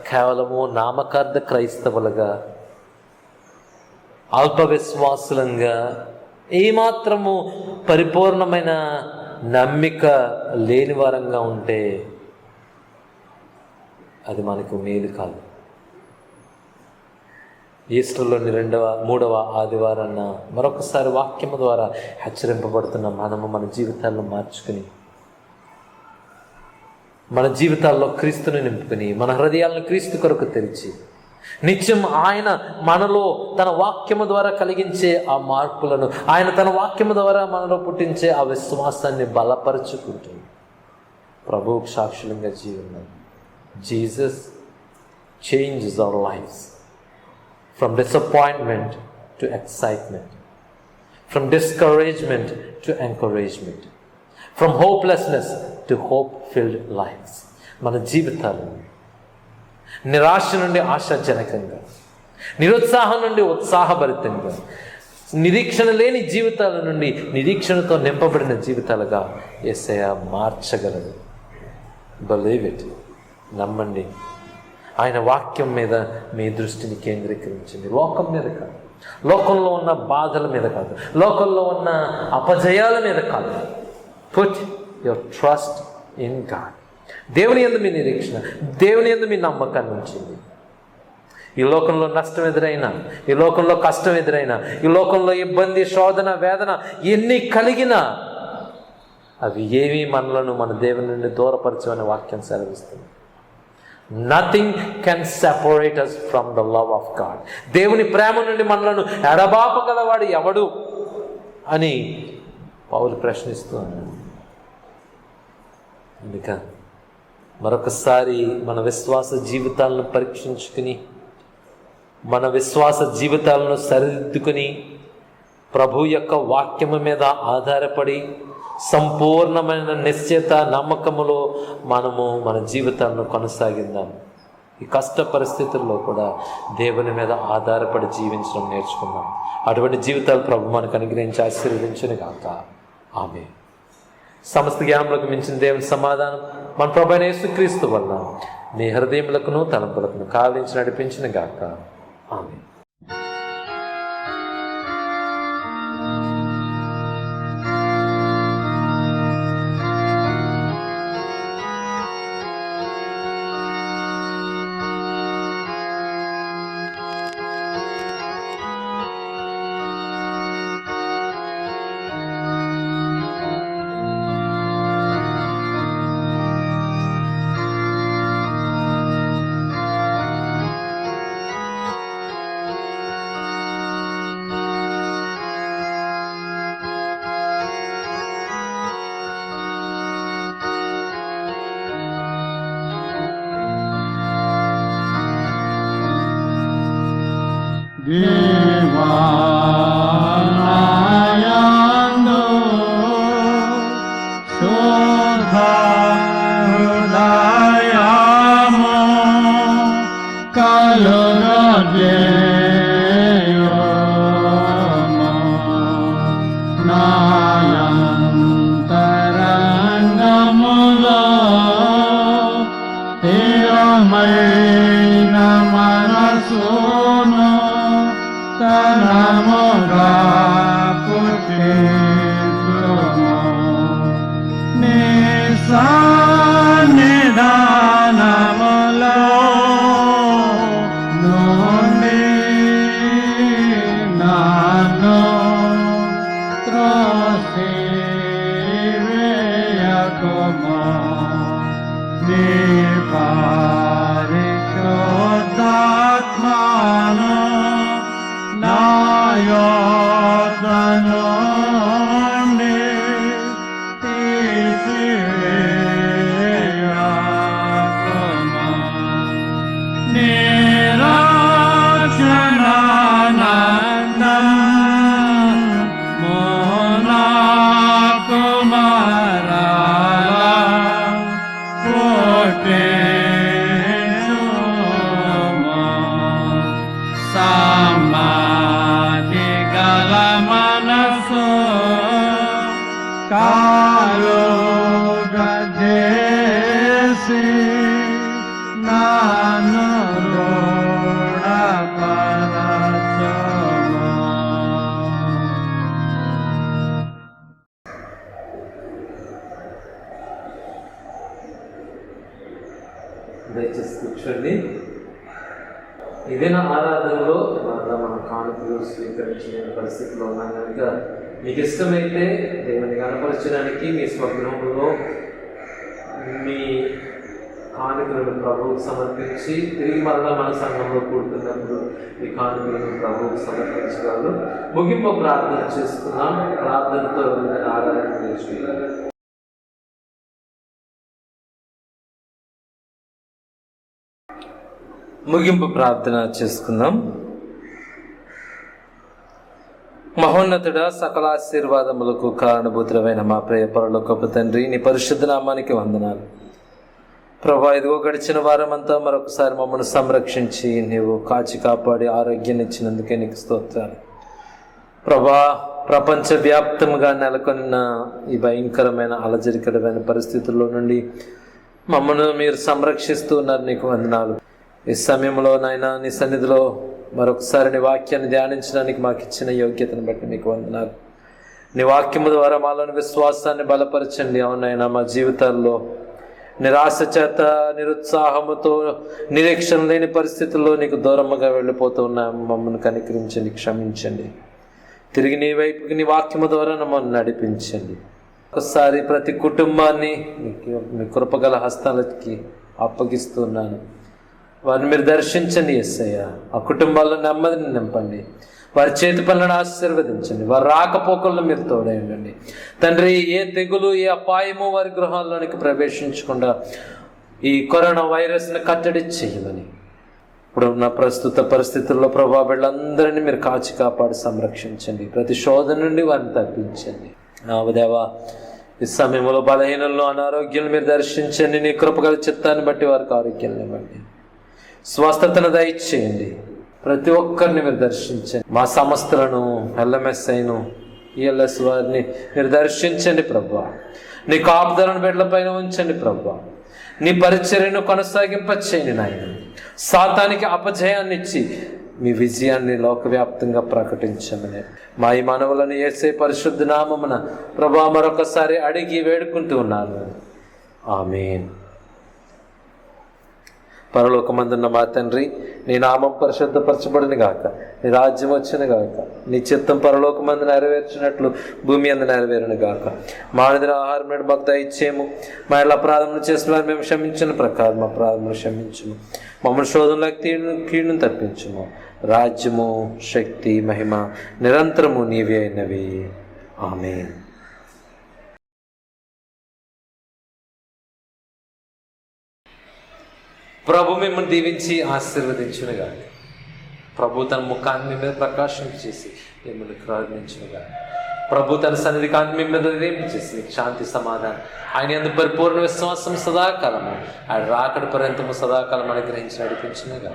కేవలము నామకార్థ క్రైస్తవులుగా, అల్ప విశ్వాసులంగా, ఏమాత్రము పరిపూర్ణమైన నమ్మిక లేని వారంగా ఉంటే అది మనకు మేలు కాదు. ఈస్టర్లోని 3వ ఆదివారాన్న మరొకసారి వాక్యము ద్వారా హెచ్చరింపబడుతున్న మనము మన జీవితాలను మార్చుకుని, మన జీవితాల్లో క్రీస్తుని నింపుకుని, మన హృదయాలను క్రీస్తు కొరకు తెరిచి నిత్యం ఆయన మనలో తన వాక్యము ద్వారా కలిగించే ఆ మార్పులను, ఆయన తన వాక్యము ద్వారా మనలో పుట్టించే ఆ విశ్వాసాన్ని బలపరుచుకుంటూ ప్రభువుకు సాక్షులంగా జీవిద్దాం. Jesus changes our lives from disappointment to excitement, from discouragement to encouragement, from hopelessness to hope filled lives. మన జీవితాలు నిరాశ నుండి ఆశాజనకంగా, నిరుత్సాహం నుండి ఉత్సాహభరితంగా, నిరీక్షణ లేని జీవితాల నుండి నిరీక్షణతో నింపబడిన జీవితాలుగా యేసయ్య మార్చగలడు. బిలీవ్ ఇట్, నమ్మండి. ఆయన వాక్యం మీద మీ దృష్టిని కేంద్రీకరించండి. లోకం మీద కాదు, లోకంలో ఉన్న బాధల మీద కాదు, లోకంలో ఉన్న అపజయాల మీద కాదు. Put your trust in God. దేవుని యందు మీ నిరీక్షణ, దేవుని యందు మీ నమ్మకాన్ని ఉంచింది. ఈ లోకంలో నష్టం ఎదురైనా, ఈ లోకంలో కష్టం ఎదురైనా, ఈ లోకంలో ఇబ్బంది, శోధన, వేదన ఎన్ని కలిగినా అవి ఏవి మనలను మన దేవుని నుండి దూరపరచమని వాక్యం సెలవిస్తుంది. Nothing can separate us from the love of God. దేవుని ప్రేమ నుండి మనలను ఎడబాపగలవాడు ఎవడు అని పౌలు ప్రశ్నిస్తూ ఉన్నాడు. అందుకని మరొకసారి మన విశ్వాస జీవితాలను పరీక్షించుకుని, మన విశ్వాస జీవితాలను సరిదిద్దుకుని, ప్రభు యొక్క వాక్యము మీద ఆధారపడి సంపూర్ణమైన నిశ్చయత, నమ్మకములో మనము మన జీవితాలను కొనసాగిద్దాం. ఈ కష్ట పరిస్థితుల్లో కూడా దేవుని మీద ఆధారపడి జీవించడం నేర్చుకుందాం. అటువంటి జీవితాలు ప్రభు మనకు అనుగ్రహించి ఆశీర్వదించును గాక. ఆమేన్. సమస్త జ్ఞానములకు మించిన దేవుని సమాధానం మన ప్రభు అయిన యేసుక్రీస్తు వలన మీ హృదయములకును తలంపులకును కావించి నడిపించిన గాక. ఆమేన్. Divanayando Sudha Hridayamo Kaluradeyomo Nayantarangamulo Tiramaina Manasuno Tanamoga Putitrumo Nisanidanamulo Nundi Nano Trosiveyakomo Niparishodhatmano Nayodanoni Tisiveyakomo Nirajananandam Monakumarala Putesumo Samadhigalamanaso Kalugajesi Nanuroda Parasama. దయచేసి కూర్చోండి. ఇదేనా ఆరాధనలో మనం కానుకలు స్వీకరించిన పరిస్థితిలో ఉన్నాం కనుక మీకు ఇష్టమైతే దేవుని కనపరచడానికి మీ స్వగృహంలో మీ కానుకలను ప్రభువుకు సమర్పించి తిరిగి మరలా మన సంఘంలో కూడుతున్నప్పుడు ఈ కానుకలను ప్రభువుకు సమర్పించగలరు. ముగింపు ప్రార్థన చేసుకున్నాం. ప్రార్థనతో ఆరాధన చేసుకుంటారు. ముగింపు ప్రార్థన చేసుకుందాం. మహోన్నతుడ, సకల ఆశీర్వాదములకు కారణభూతులమైన మా ప్రియ పరలోకపు తండ్రి, నీ పరిశుద్ధ నామానికి వందనాలు. ప్రభా, ఇదిగో గడిచిన వారమంతా మరొకసారి మమ్మల్ని సంరక్షించి నీవు కాచి కాపాడి ఆరోగ్యాన్ని ఇచ్చినందుకే నీకు స్తోత్రాలు. ప్రభా, ప్రపంచవ్యాప్తంగా నెలకొన్న ఈ భయంకరమైన అలజడికరమైన పరిస్థితుల్లో నుండి మమ్మల్ని మీరు సంరక్షిస్తూ ఉన్నారు. నీకు వందనాలు. ఈ సమయంలో నాయన నీ సన్నిధిలో మరొకసారి నీ వాక్యాన్ని ధ్యానించడానికి మాకు ఇచ్చిన యోగ్యతను బట్టి నీకు వందనాలు. నీ వాక్యము ద్వారా మాలోని విశ్వాసాన్ని బలపరచండి. అవునైనా మా జీవితాల్లో నిరాశ చేత, నిరుత్సాహముతో, నిరీక్షణ లేని పరిస్థితుల్లో నీకు దూరంగా వెళ్ళిపోతూ ఉన్న మమ్మల్ని కనికరించండి, క్షమించండి. తిరిగి నీ వైపుకి నీ వాక్యము ద్వారా మమ్మల్ని నడిపించండి. ఒకసారి ప్రతి కుటుంబాన్ని మీ కృపగల హస్తాలకి అప్పగిస్తున్నాను. వారిని మీరు దర్శించండి యేసయ్య. ఆ కుటుంబాల్లో నెమ్మదిని నింపండి. వారి చేతి పనులను ఆశీర్వదించండి. వారి రాకపోకలను మీరు తోడేయండి తండ్రి. ఏ తెగులు, ఏ అపాయము వారి గృహాల్లోనికి ప్రవేశించకుండా ఈ కరోనా వైరస్ని కట్టడి చేయమని ఇప్పుడు ఉన్న ప్రస్తుత పరిస్థితుల్లో ప్రభావ వీళ్ళందరినీ మీరు కాచి కాపాడి సంరక్షించండి. ప్రతి శోధన నుండి వారిని తప్పించండి. దేవా, ఈ సమయంలో బలహీనంలో అనారోగ్యం మీరు దర్శించండి. నీ కృపగల చిత్తాన్ని బట్టి వారికి ఆరోగ్యం ఇవ్వండి. స్వస్థతను దయచేయండి. ప్రతి ఒక్కరిని మీరు దర్శించండి. మా సంస్థలను, LMSIను, ELS వారిని మీరు దర్శించండి ప్రభా. నీ కాపుదలను బిడ్డలపైన ఉంచండి ప్రభా. నీ పరిచర్యను కొనసాగింపచేయండి నాయన. సాతానికి అపజయాన్ని ఇచ్చి మీ విజయాన్ని లోకవ్యాప్తంగా ప్రకటించమని మా ఈ మనవులను యేసే పరిశుద్ధ నామమున ప్రభా మరొకసారి అడిగి వేడుకుంటూ ఉన్నాను. ఆమేన్. పరలోకమందున్న మా తండ్రి, నీ నామం పరిశుద్ధపరచబడిన గాక, నీ రాజ్యం వచ్చిన గాక, నీ చిత్తం పరలోకమందు నెరవేర్చినట్లు భూమి అందు నెరవేరును గాక. మా అనుదిన ఆహారం నేడు మాకు దయచేయము. మా ఇలా అపరాధములు చేసిన వారు మేము క్షమించిన ప్రకారం మా అపరాధములు క్షమించుము. మమ్మల్ని శోధనలోకి కీడును తప్పించుము. రాజ్యము, శక్తి, మహిమ నిరంతరము నీవే అయినవి. ఆమేన్. ప్రభు మిమ్మల్ని దీవించి ఆశీర్వదించునుగా. ప్రభు తన ముఖాన్ని మీ మీద ప్రకాశం చేసి మిమ్మల్ని కరుణించునుగా. ప్రభు తన సన్నిధి కాంతి మీ మీద చేసి శాంతి, సమాధానం, ఆయన యందు పరిపూర్ణ విశ్వాసం సదాకాలము, ఆయన రాకడ పర్యంతము సదాకాలం అనుగ్రహించి నడిపించునుగా.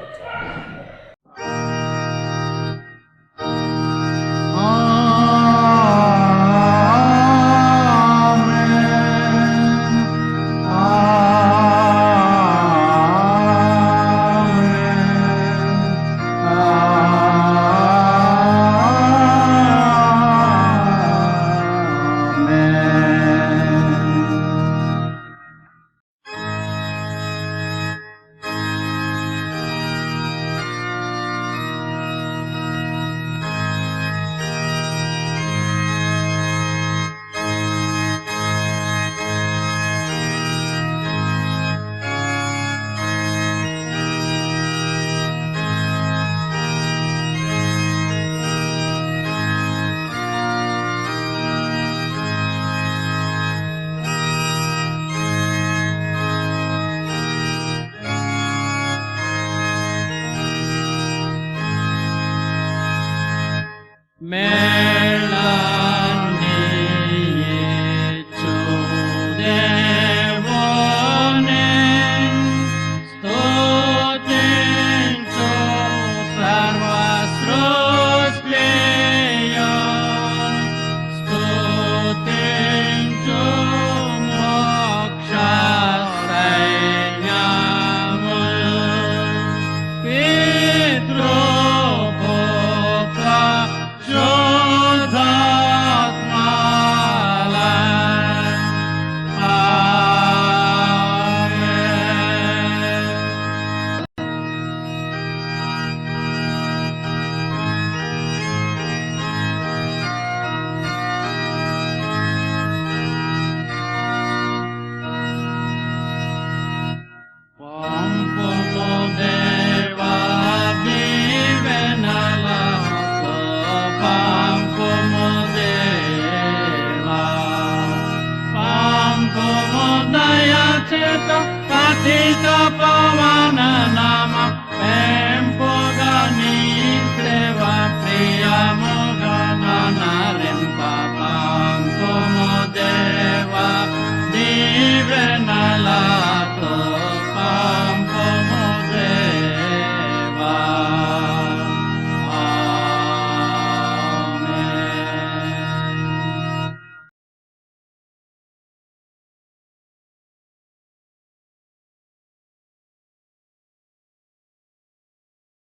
పతిత పవన నామ పెంపుగా నీ